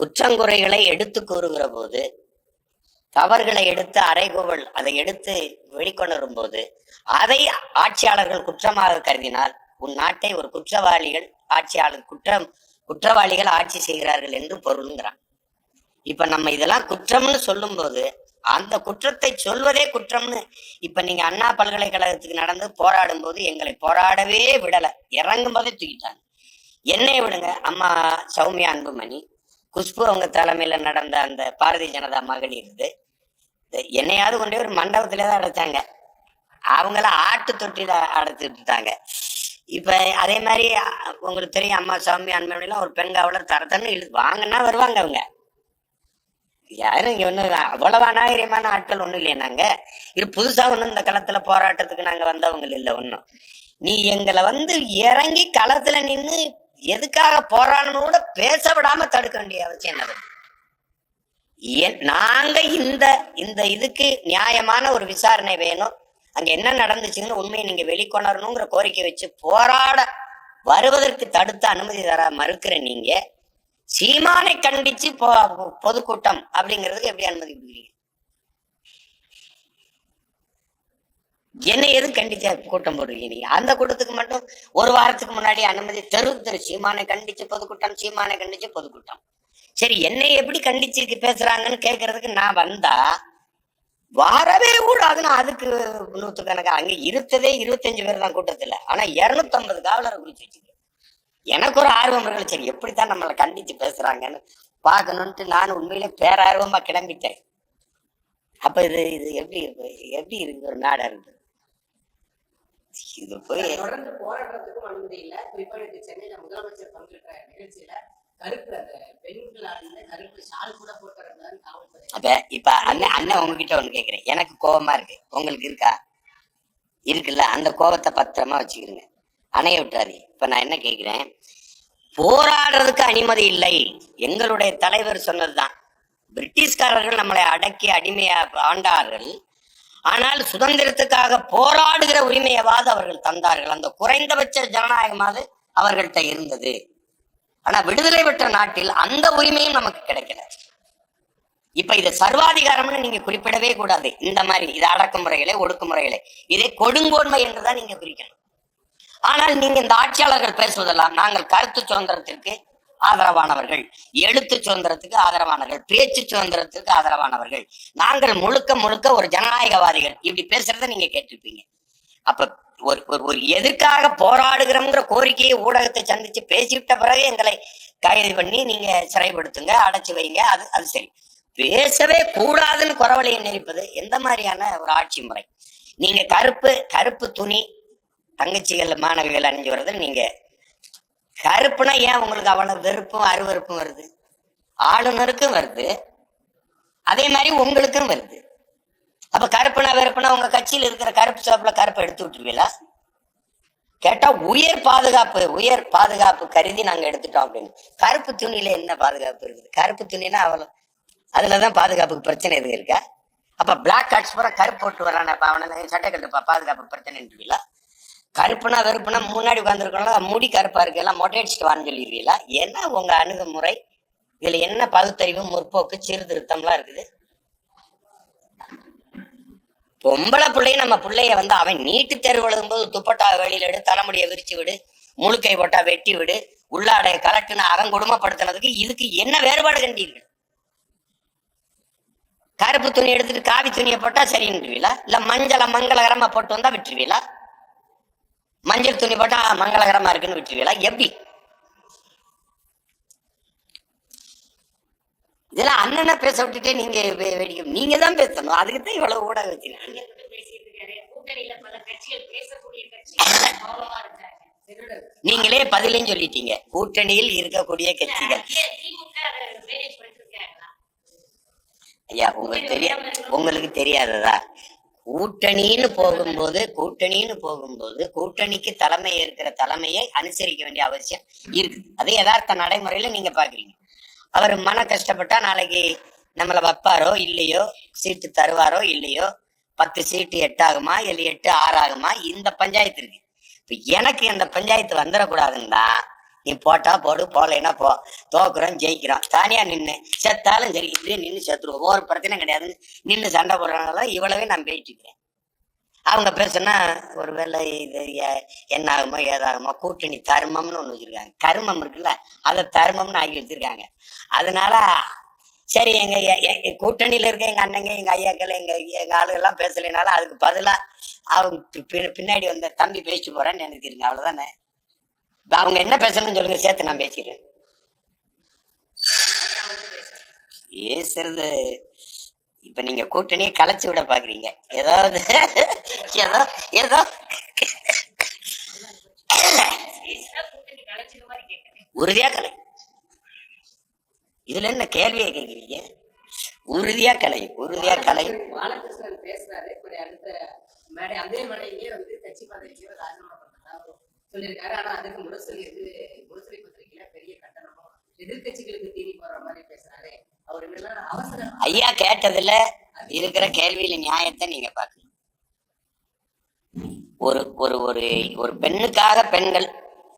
குற்றங்குறைகளை எடுத்து கூறுகிற போது, தவறுகளை எடுத்து அறைகூவல் அதை எடுத்து வெளிக்கொணரும் போது, அதை ஆட்சியாளர்கள் குற்றமாக கருதினால் உன் நாட்டை ஒரு குற்றவாளிகள் ஆட்சி செய்கிறார்கள் என்று பொருளுங்கிறான். இப்ப நம்ம இதெல்லாம் குற்றம்னு சொல்லும் போது அந்த குற்றத்தை சொல்வதே குற்றம்னு. இப்ப நீங்க அண்ணா பல்கலைக்கழகத்துக்கு நடந்து போராடும் போது எங்களை போராடவே விடல, இறங்கும் போதே தூக்கிட்டாங்க. என்னைய விடுங்க, அம்மா சௌமியா அன்புமணி, குஷ்பு அவங்க தலைமையில நடந்த அந்த பாரதிய ஜனதா மகளிர் என்னையாவது கொண்டே ஒரு மண்டபத்திலேதான் அடைச்சாங்க. அவங்கள ஆட்டு தொட்டில அடைச்சிட்டாங்க. இப்ப அதே மாதிரி உங்களுக்கு தெரியும், அம்மா சௌமியா அன்புமணிலாம் ஒரு பெண் காவலர் தரத்தன்னு வாங்கன்னா வருவாங்க. அவங்க யாரும் இங்க ஒண்ணு அவ்வளவா நாகரிகமான ஆட்கள் ஒண்ணும் இல்லையா? நாங்க இது புதுசா ஒண்ணும் இந்த களத்துல போராட்டத்துக்கு நாங்க வந்தவங்க இல்லை ஒண்ணும். நீ எங்களை இறங்கி களத்துல நின்று எதுக்காக போராடணும் கூட பேச விடாம தடுக்க வேண்டிய அவசியம் என்ன? நாங்க இந்த இதுக்கு நியாயமான ஒரு விசாரணை வேணும், அங்க என்ன நடந்துச்சுன்னு உண்மையை நீங்க வெளிக்கொணரணுங்கிற கோரிக்கை வச்சு போராட வருவதற்கு தடுத்த அனுமதி தர மறுக்கிற நீங்க சீமானை கண்டிச்சு பொதுக்கூட்டம் அப்படிங்கிறதுக்கு எப்படி அனுமதி கொடுக்குறீங்க? என்ன எதுவும் கண்டிச்சா கூட்டம் போடுறீங்க நீங்க? அந்த கூட்டத்துக்கு மட்டும் ஒரு வாரத்துக்கு முன்னாடி அனுமதி தெரு சீமானை கண்டிச்சு பொதுக்கூட்டம், சீமானை கண்டிச்சு பொதுக்கூட்டம். சரி, என்னை எப்படி கண்டிச்சு பேசுறாங்கன்னு கேட்கறதுக்கு நான் வந்தா வரவே கூடாதுன்னு அதுக்கு 100 அங்க இருந்ததே 25 பேர் தான் கூட்டத்துல. ஆனா 250 காவலரை குறிச்சு வச்சுக்க. எனக்கு ஒரு ஆர்வம் இருக்கல, சரி எப்படித்தான் நம்மளை கண்டிச்சு பேசுறாங்கன்னு பாக்கணும்ட்டு நான் உண்மையிலே பேரார்வமா கிளம்பிட்டேன். அப்ப இது இது எப்படி இருக்கு ஒரு நாடா இருக்கு இது? போய் தொடர்ந்து போராட்டத்துக்கும் அனுமதி இல்ல. குறிப்பா சென்னையில முதலமைச்சர் பங்கேற்ற நிகழ்ச்சியில கருப்பு பெண்களால கருப்பு ஷால் கூட போட்டுறாங்க காவல்துறை. அப்ப இப்ப அண்ணன் உங்ககிட்ட ஒண்ணு கேக்குறேன். எனக்கு கோபமா இருக்கு, உங்களுக்கு இருக்கா? இருக்குல்ல, அந்த கோபத்தை பத்திரமா வச்சுக்கிறீங்க, அணைய விட்டாரு. இப்ப நான் என்ன கேக்குறேன், போராடுறதுக்கு அனுமதி இல்லை எங்களுடைய தலைவர் சொன்னதுதான். பிரிட்டிஷ்காரர்கள் நம்மளை அடக்கி அடிமையா ஆண்டார்கள், ஆனால் சுதந்திரத்துக்காக போராடுகிற உரிமையவாது அவர்கள் தந்தார்கள். அந்த குறைந்தபட்ச ஜனநாயகமாவது அவர்கள்ட்ட இருந்தது. ஆனா விடுதலை பெற்ற நாட்டில் அந்த உரிமையும் நமக்கு கிடைக்கல. இப்ப இது சர்வாதிகாரம்னு நீங்க குறிப்பிடவே கூடாது. இந்த மாதிரி இது அடக்குமுறைகளே ஒடுக்குமுறைகளே, இதை கொடுங்கோன்மை என்றுதான் நீங்க குறிக்கணும். ஆனால் நீங்க இந்த ஆட்சியாளர்கள் பேசுவதெல்லாம் நாங்கள் கருத்து சுதந்திரத்திற்கு ஆதரவானவர்கள், எழுத்து சுதந்திரத்துக்கு ஆதரவானவர்கள், பேச்சு சுதந்திரத்துக்கு ஆதரவானவர்கள், நாங்கள் முழுக்க ஒரு ஜனநாயகவாதிகள், இப்படி பேசுறத நீங்க கேட்டிருப்பீங்க. அப்ப ஒரு எதுக்காக போராடுகிறோம்ங்கிற கோரிக்கையை ஊடகத்தை சந்திச்சு பேசிவிட்ட பிறகு எங்களை கைது பண்ணி நீங்க சிறைப்படுத்துங்க, அடைச்சு வைங்க, அது சரி. பேசவே கூடாதுன்னு குறவழியை நெரிப்பது எந்த மாதிரியான ஒரு ஆட்சி முறை? நீங்க கருப்பு துணி தங்கச்சிகள் மாணவிகள் அணிஞ்சு வர்றது, நீங்க கருப்புனா ஏன் உங்களுக்கு அவ்வளவு வெறுப்பும் அருவருப்பும் வருது? ஆளுநருக்கும் வருது, அதே மாதிரி உங்களுக்கும் வருது. அப்ப கருப்புனா வெறுப்புனா உங்க கட்சியில் இருக்கிற கருப்பு சாப்பில கருப்பை எடுத்து விட்டுருவீங்களா? கேட்டா உயர் பாதுகாப்பு கருதி நாங்க எடுத்துட்டோம் அப்படின்னு. கருப்பு துணியில என்ன பாதுகாப்பு இருக்குது? கருப்பு துணினா அவ்வளவு, அதுலதான் பாதுகாப்புக்கு பிரச்சனை எதுவும் இருக்கா? அப்ப பிளாக் கார்ட்ஸ் பூரா கருப்பு போட்டு வரான அவனை சட்டை கட்டுப்பா பாதுகாப்பு பிரச்சனைன்றீங்களா? கருப்புனா வெறுப்புனா முன்னாடி உட்காந்துருக்கணும், முடி கருப்பா இருக்கு, எல்லாம் மொட்டை அடிச்சுட்டு வான்னு சொல்லிடுவீங்களா? என்ன உங்க அணுகுமுறை? இதுல என்ன பகுத்தறிவு, முற்போக்கு, சீர்திருத்தம்லாம் இருக்குது? பொம்பளை பிள்ளைய நம்ம பிள்ளைய அவன் நீட்டு தேர்வு எழுதும் போது துப்பட்டா வெளியில எடு, தலைமுடிய விரிச்சு விடு, முழுக்கை போட்டா வெட்டி விடு, உள்ளாடைய கலட்டுன்னு அவன் கொடுமைப்படுத்தினதுக்கு இதுக்கு என்ன வேறுபாடு கண்டீர்கள்? கருப்பு துணி எடுத்துட்டு காவி துணியை போட்டா சரின்னுவீங்களா? இல்ல மங்களகரமா போட்டு வந்தா விட்டுருவீங்களா? மஞ்சள் துணி போட்டா மங்களகரமா இருக்குன்னு விட்டுருவீங்களா? எப்படி? இதெல்லாம் அண்ணனை பேச விட்டுட்டே நீங்க தான் பேசணும். அதுக்குதான் இவ்வளவு ஊடகம் வச்சிருக்காங்க. நீங்களே பதிலையும் சொல்லிட்டீங்க, கூட்டணியில் இருக்கக்கூடிய கட்சிகள். ஐயா, உங்களுக்கு தெரியாததா? கூட்டணின்னு போகும்போது கூட்டணிக்கு தலைமை இருக்கிற தலைமையை அனுசரிக்க வேண்டிய அவசியம் இருக்குது. அது யதார்த்த நடைமுறையில நீங்க பாக்குறீங்க. அவர் மன கஷ்டப்பட்டா நாளைக்கு நம்மளை வைப்பாரோ இல்லையோ, சீட்டு தருவாரோ இல்லையோ, 10 சீட்டு 8 ஆகுமா இல்லை 8 6 ஆகுமா, இந்த பஞ்சாயத்து இருக்கு. இப்ப எனக்கு இந்த பஞ்சாயத்து வந்துடக்கூடாதுன்னா நீ போட்டா போடு, போலைன்னா போ, தோக்குறோம் ஜெயிக்கிறோம், தானியா நின்று செத்தாலும் சரி இப்படியே நின்று செத்துருவோம், ஒரு பிரச்சனை கிடையாதுன்னு நின்று சண்டை போடுறதுனால இவ்வளவே நான் பேசிட்டு இருக்கிறேன். அவங்க பேசுனா ஒருவேளை இது என்ன ஆகுமோ ஏதாகுமோ, கூட்டணி தர்மம்னு ஒண்ணு வச்சிருக்காங்க. கருமம் இருக்குல்ல, அதை தர்மம்னு ஆக்கி வச்சிருக்காங்க. அதனால சரி, எங்க கூட்டணியில இருக்க எங்க அண்ணங்க, எங்க ஐயாக்கள், எங்க ஆளுகள்லாம் பேசலைனாலும் அதுக்கு பதிலா அவங்க பின்னாடி வந்த தம்பி பேசிட்டு போறேன்னு நினைக்கிறீங்க, அவ்வளவுதானே. அவங்க என்ன பேசணும்னு சொல்லுங்க, சேர்த்து நான் பேசிக்கிறேன். பேசுறது இப்ப நீங்க கூட்டணியை கலைச்சு விட பாக்குறீங்க. ஏதாவது உறுதியா கலை. இதுல என்ன கேள்வியை கேட்கிறீங்க? உறுதியா கலை. பாலகிருஷ்ணன் பேசுறாரு. அடுத்த மேடை அதே மேடையிலேயே கட்சி பதவிக்கு ராஜினாமா பண்றதா சொல்லியிருக்காரு. ஆனா அதுக்கு முரசொலி பத்திரிகையில பெரிய கட்டணமும் எதிர்கட்சிகளுக்கு தீனி போற மாதிரி பேசுறாரு. ஐயா கேட்டதுல இருக்கிற கேள்வியில நியாயத்தை நீங்க பாக்கணும். ஒரு பெண்ணுக்காக பெண்கள்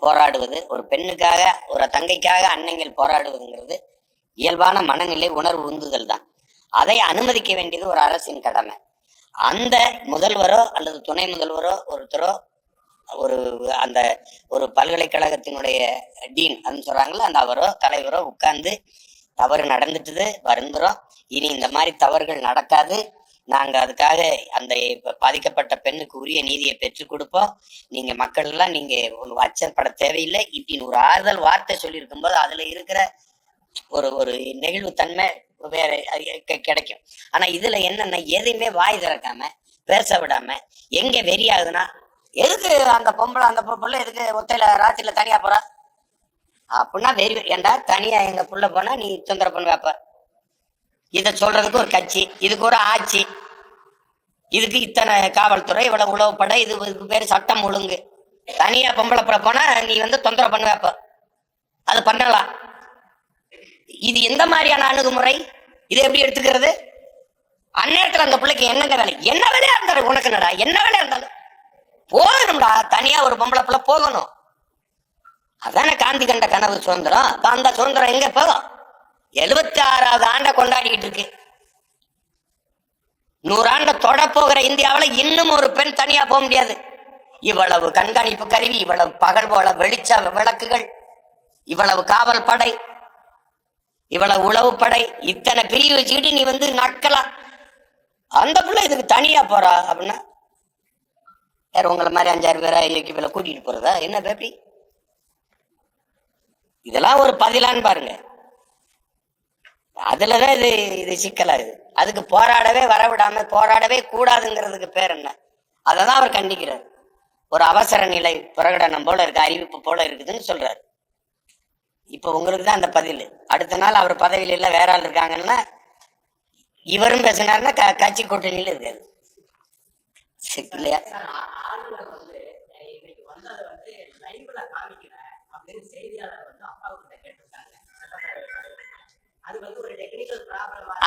போராடுவது, ஒரு பெண்ணுக்காக ஒரு தங்கைக்காக அன்னைகள் போராடுவதுங்கிறது இயல்பான மனநிலை, உணர்வு, உந்துதல் தான். அதை அனுமதிக்க வேண்டியது ஒரு அரசின் கடமை. அந்த முதல்வரோ அல்லது துணை முதல்வரோ ஒருத்தரோ ஒரு அந்த ஒரு பல்கலைக்கழகத்தினுடைய டீன் அப்படின்னு சொல்றாங்கல்ல, அந்த அவரோ தலைவரோ உட்கார்ந்து தவறு நடந்துட்டுது, வருந்துறோம், இனி இந்த மாதிரி தவறுகள் நடக்காது, நாங்க அதுக்காக அந்த பாதிக்கப்பட்ட பெண்ணுக்கு உரிய நீதியை பெற்றுக் கொடுப்போம், நீங்க மக்கள் எல்லாம் நீங்க அச்சப்பட தேவையில்லை இப்படின்னு ஒரு ஆறுதல் வார்த்தை சொல்லியிருக்கும் போது அதுல இருக்கிற ஒரு ஒரு நெகிழ்வு தன்மை வேற கிடைக்கும். ஆனா இதுல என்னன்னா எதையுமே வாய் திறக்காம பேச விடாம எங்க வெறியாகுதுன்னா, எதுக்கு அந்த பொம்பளை எதுக்கு ஒத்தையில ராத்திரில தனியா போறா அப்படின்னா வெறி. ஏண்டா தனியா எங்க புள்ள போனா நீ தொந்தரவு பண்ண வைப்ப. இத சொல்றதுக்கு ஒரு கட்சி, இதுக்கு ஒரு ஆட்சி, இதுக்கு இத்தனை காவல்துறை, இவ்வளவு உளவுப்படை, இதுக்கு பேரு சட்டம் ஒழுங்கு. தனியா பொம்பளை புள்ள போனா நீ தொந்தரவு பண்ண வைப்ப. அது பண்ணலாம். இது எந்த மாதிரியான அணுகுமுறை? இது எப்படி எடுத்துக்கிறது? அந்நேரத்துல அந்த பிள்ளைக்கு என்னங்க வேலை? என்ன வேலையா இருந்தாலும் உனக்கு என்னடா? என்ன வேலையா இருந்தாலும் போகணும்டா. தனியா ஒரு பொம்பளை பிள்ளை போகணும். அதான காந்தி கண்ட கனவு சுதந்திரம். அந்த சுதந்திரம் எங்க போகும்? 76வது ஆண்டை கொண்டாடிக்கிட்டு இருக்கு. 100 ஆண்டை தொட போகிற இந்தியாவில இன்னும் ஒரு பெண் தனியா போக முடியாது. இவ்வளவு கண்காணிப்பு கருவி, இவ்வளவு பகல் போல வெளிச்ச விளக்குகள், இவ்வளவு காவல் படை, இவ்வளவு உளவுப்படை, இத்தனை பிரிவு வச்சுக்கிட்டு நீ நக்கலாம். அந்த பிள்ளை இதுக்கு தனியா போறா அப்படின்னா வேற உங்களை மாதிரி 5-6 பேரா இயக்கி பேரை கூட்டிட்டு போறதா என்ன பேப்பி? இதெல்லாம் ஒரு பதிலான்னு பாருங்க. அதுலதான் இது சிக்கலாகுது. அதுக்கு போராடவே வரவிடாம போராடவே கூடாதுங்கிறதுக்கு பேர் என்ன? அததான் அவர் கண்டிக்கிறார். ஒரு அவசர நிலை பிரகடனம் போல இருக்கு, அறிவிப்பு போல இருக்குதுன்னு சொல்றாரு. இப்ப உங்களுக்கு தான் அந்த பதில். அடுத்த நாள் அவர் பதவியில இல்ல வேற ஆள் இருக்காங்கன்னா இவரும் பேசினாருன்னா கட்சி கூட்டணியில இருக்காது இல்லையா?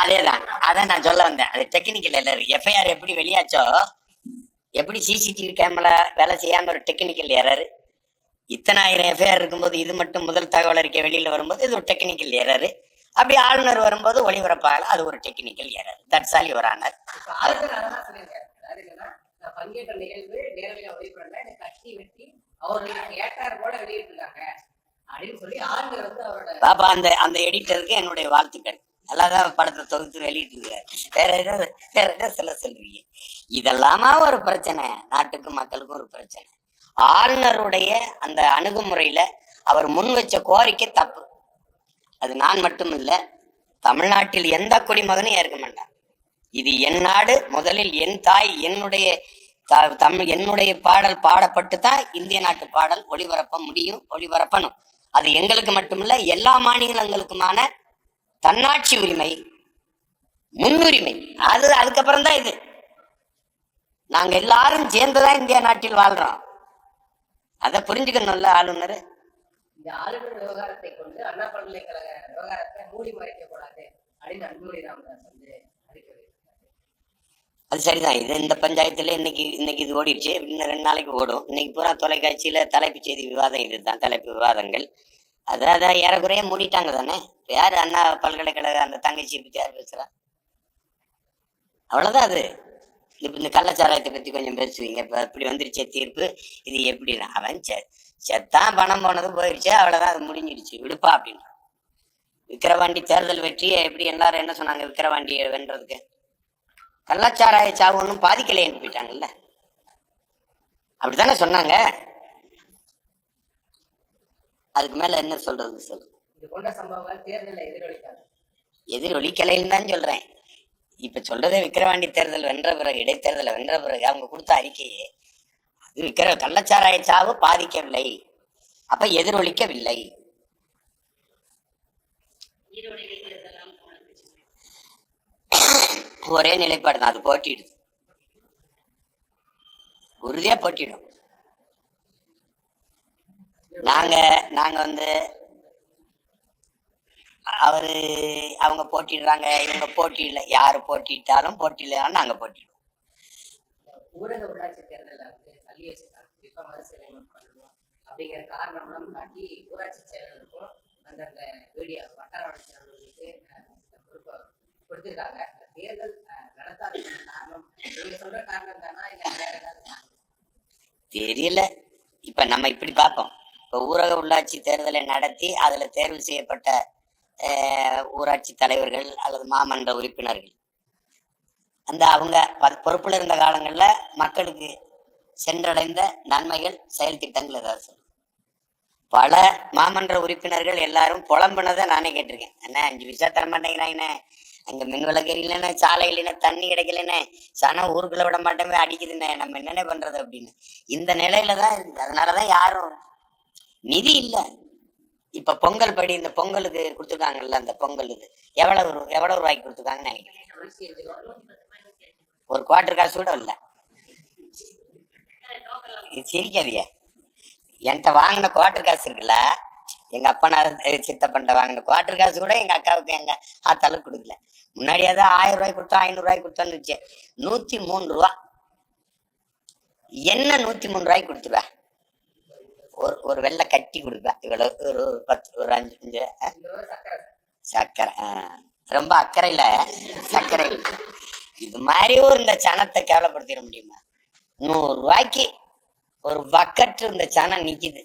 அதேதான், அதான் நான் சொல்ல வந்தேன். அது டெக்னிக்கல் இல்ல. எஃப்ஐஆர் எப்படி வெளியாச்சோ, எப்படி சிசிடிவி கேமரா வேலை செய்யாம ஒரு டெக்னிக்கல் எரர். இத்தனை ஆயிரம் எஃப்ஐஆர் இருக்கும்போது இது மட்டும் முதல் தகவல் அறிக்கை வெளியில வரும்போது இது ஒரு டெக்னிக்கல் எரர். அப்படி ஆளுநர் வரும்போது ஒளிபரப்பாகல, அது ஒரு technical error. That's all your honour. பங்கேற்ற நிகழ்வு நேரடியாக ஒளிபரப்பல கட்சி வெட்டி அவர்களுக்கு ஏற்றார் போல வெளியிட்டிருக்காங்க அப்படின்னு சொல்லி ஆளுநர் அவரோட பாப்பா அந்த எடிட்டருக்கு என்னுடைய வாழ்த்துக்கள். நல்லாதான் படத்தை தொகுத்து வெளியிட்டு வேற ஏதாவது சொல்ல சொல்றீங்க. இதெல்லாமா ஒரு பிரச்சனை, நாட்டுக்கும் மக்களுக்கும் ஒரு பிரச்சனை. ஆளுநருடைய அந்த அணுகுமுறையில அவர் முன் வச்ச கோரிக்கை தப்பு. அது நான் மட்டும் இல்ல, தமிழ்நாட்டில் எந்த குடிமகனும் ஏற்க மாட்டான். இது என் நாடு, முதலில் என் தாய், என்னுடைய பாடல் பாடப்பட்டு தான் இந்திய நாட்டு பாடல் ஒளிபரப்ப முடியும், ஒளிபரப்பணும். அது எங்களுக்கு மட்டுமில்ல, எல்லா மாநிலங்களுக்குமான தன்னாட்சி உரிமை, முன்னுரிமை. அதுக்கப்புறம் தான் இது. நாங்க எல்லாரும் சேர்ந்துதான் இந்திய நாட்டில் வாழ்றோம். அதை புரிஞ்சுக்கணும்ல ஆளுநர். இந்த ஆளுநர் விவகாரத்தை கொண்டு அண்ணா பல்கலைக்கழக விவகாரத்தை மூடி மறைக்க கூடாது அப்படின்னு அன்புமணி ராமதாஸ் அறிக்கை. அது சரிதான். இது இந்த பஞ்சாயத்துல இன்னைக்கு இது ஓடிடுச்சு, இன்னும் 2 நாளைக்கு ஓடும். இன்னைக்கு பூரா தொலைக்காட்சியில தலைப்பு செய்தி விவாதம் இதுதான், தலைப்பு விவாதங்கள். அதான் ஏறக்குறைய மூடிட்டாங்க தானே. யாரு அண்ணா பல்கலைக்கழக அந்த தங்கச்சி பத்தி யார் பேசுறா? அவ்வளவுதான். அது இந்த கள்ளச்சாராயத்தை பத்தி கொஞ்சம் பேசுவீங்க. இப்ப இப்படி வந்துருச்சே தீர்ப்பு, இது எப்படி? அவன் செத்தான், பணம் போனது போயிடுச்சு, அவ்வளவுதான், அது முடிஞ்சிடுச்சு, விடுப்பா அப்படின்னு. விக்கிரவாண்டி தேர்தல் வெற்றியை எப்படி எல்லாரும் என்ன சொன்னாங்க? விக்கிரவாண்டியை வென்றதுக்கு கள்ளச்சாராய சாவு ஒன்றும் பாதிக்கலைன்னு போயிட்டாங்கல்ல, அப்படித்தானே சொன்னாங்க. அதுக்கு மேல என்ன சொல்றது சொல்லு? எதிரொலிக்கலைன்னு தான் சொல்றேன். இப்ப சொல்றதே விக்கிரவாண்டி தேர்தல் வென்ற பிறகு, இடைத்தேர்தலை வென்ற பிறகு அவங்க கொடுத்த அறிக்கையே அது கள்ளச்சாராய சாவு பாதிக்கவில்லை, அப்ப எதிரொலிக்கவில்லை. ஒரே நிலைப்பாடு தான், அது போட்டிடுது, உறுதியா போட்டிடும். நாங்க அவங்க போட்டிடுறாங்க, இவங்க போட்டியில, யாரு போட்டிட்டாலும் போட்டியில்லைனாலும் நாங்க போட்டிடுவோம். ஊரக உள்ளாட்சி தேர்தல் தள்ளி வச்சிருக்காங்க, இப்ப மறுசீலனை பண்ணணும் அப்படிங்கிற காரணம்லாம் காட்டி ஊராட்சி செயலருக்கும் அந்தந்த வீடியோ வட்டார வளர்ச்சி அலுவலர்களுக்கு பொறுப்பை கொடுத்திருக்காங்க. தேர்தல் வரத்தான் அதுக்கு காரணம் நீங்க சொல்ற காரணம் தானா இல்ல வேற ஏதாவது காரணம்? தெரியல. இப்ப நம்ம இப்படி பார்ப்போம். இப்ப ஊரக உள்ளாட்சி தேர்தலை நடத்தி அதுல தேர்வு செய்யப்பட்ட ஊராட்சி தலைவர்கள் அல்லது மாமன்ற உறுப்பினர்கள் அந்த அவங்க பொறுப்புல இருந்த காலங்கள்ல மக்களுக்கு சென்றடைந்த நன்மைகள் செயல் திட்டங்கள் ஏதாவது சொல்லு. பல மாமன்ற உறுப்பினர்கள் எல்லாரும் புலம்புனதை நானே கேட்டிருக்கேன். என்ன 5 பைசா தர மாட்டேங்கிறாங்கண்ணே, அங்க மின் விளக்கு இல்லைன்னா, சாலை இல்லைன்னா, தண்ணி கிடைக்கலன்னு, சனம் ஊருக்குள்ள விட மாட்டேங்க அடிக்குதுண்ணே, நம்ம என்னென்ன பண்றது அப்படின்னு இந்த நிலையில தான் இருக்கு. அதனாலதான் யாரும் நிதி இல்லை. இப்ப பொங்கல் படி இந்த பொங்கலுக்கு கொடுத்துருக்காங்கல்ல, அந்த பொங்கல் இது எவ்வளவு ரூபாய்க்கு கொடுத்துருக்காங்கன்னு நினைக்கிறேன். ஒரு குவார்டர் காசு கூட இல்லை. சிரிக்காதிய. என்கிட்ட வாங்கின குவார்டர் காசு இருக்குல்ல, எங்க அப்பா சித்தப்பன்ட்ட வாங்கின குவார்டர் காசு கூட எங்க அக்காவுக்கு எங்க ஆத்தாளுக்கு கொடுக்கல. முன்னாடியாவது 1000 ரூபாய் கொடுத்தோம், 500 ரூபாய் கொடுத்தோன்னு வச்சு 103 ரூபா. என்ன 103 ரூபாய்க்கு கொடுத்துருவா? ஒரு வெள்ளை கட்டி கொடுப்பேன். இவ்வளவு ஒரு 10 ஒரு 5 சர்க்கரை. ரொம்ப அக்கறையில சர்க்கரை. இது மாதிரி இந்த சனத்தை கேவலப்படுத்திட முடியுமா? 100 ரூபாய்க்கு ஒரு பக்கெட் இந்த சனம் நிக்குது.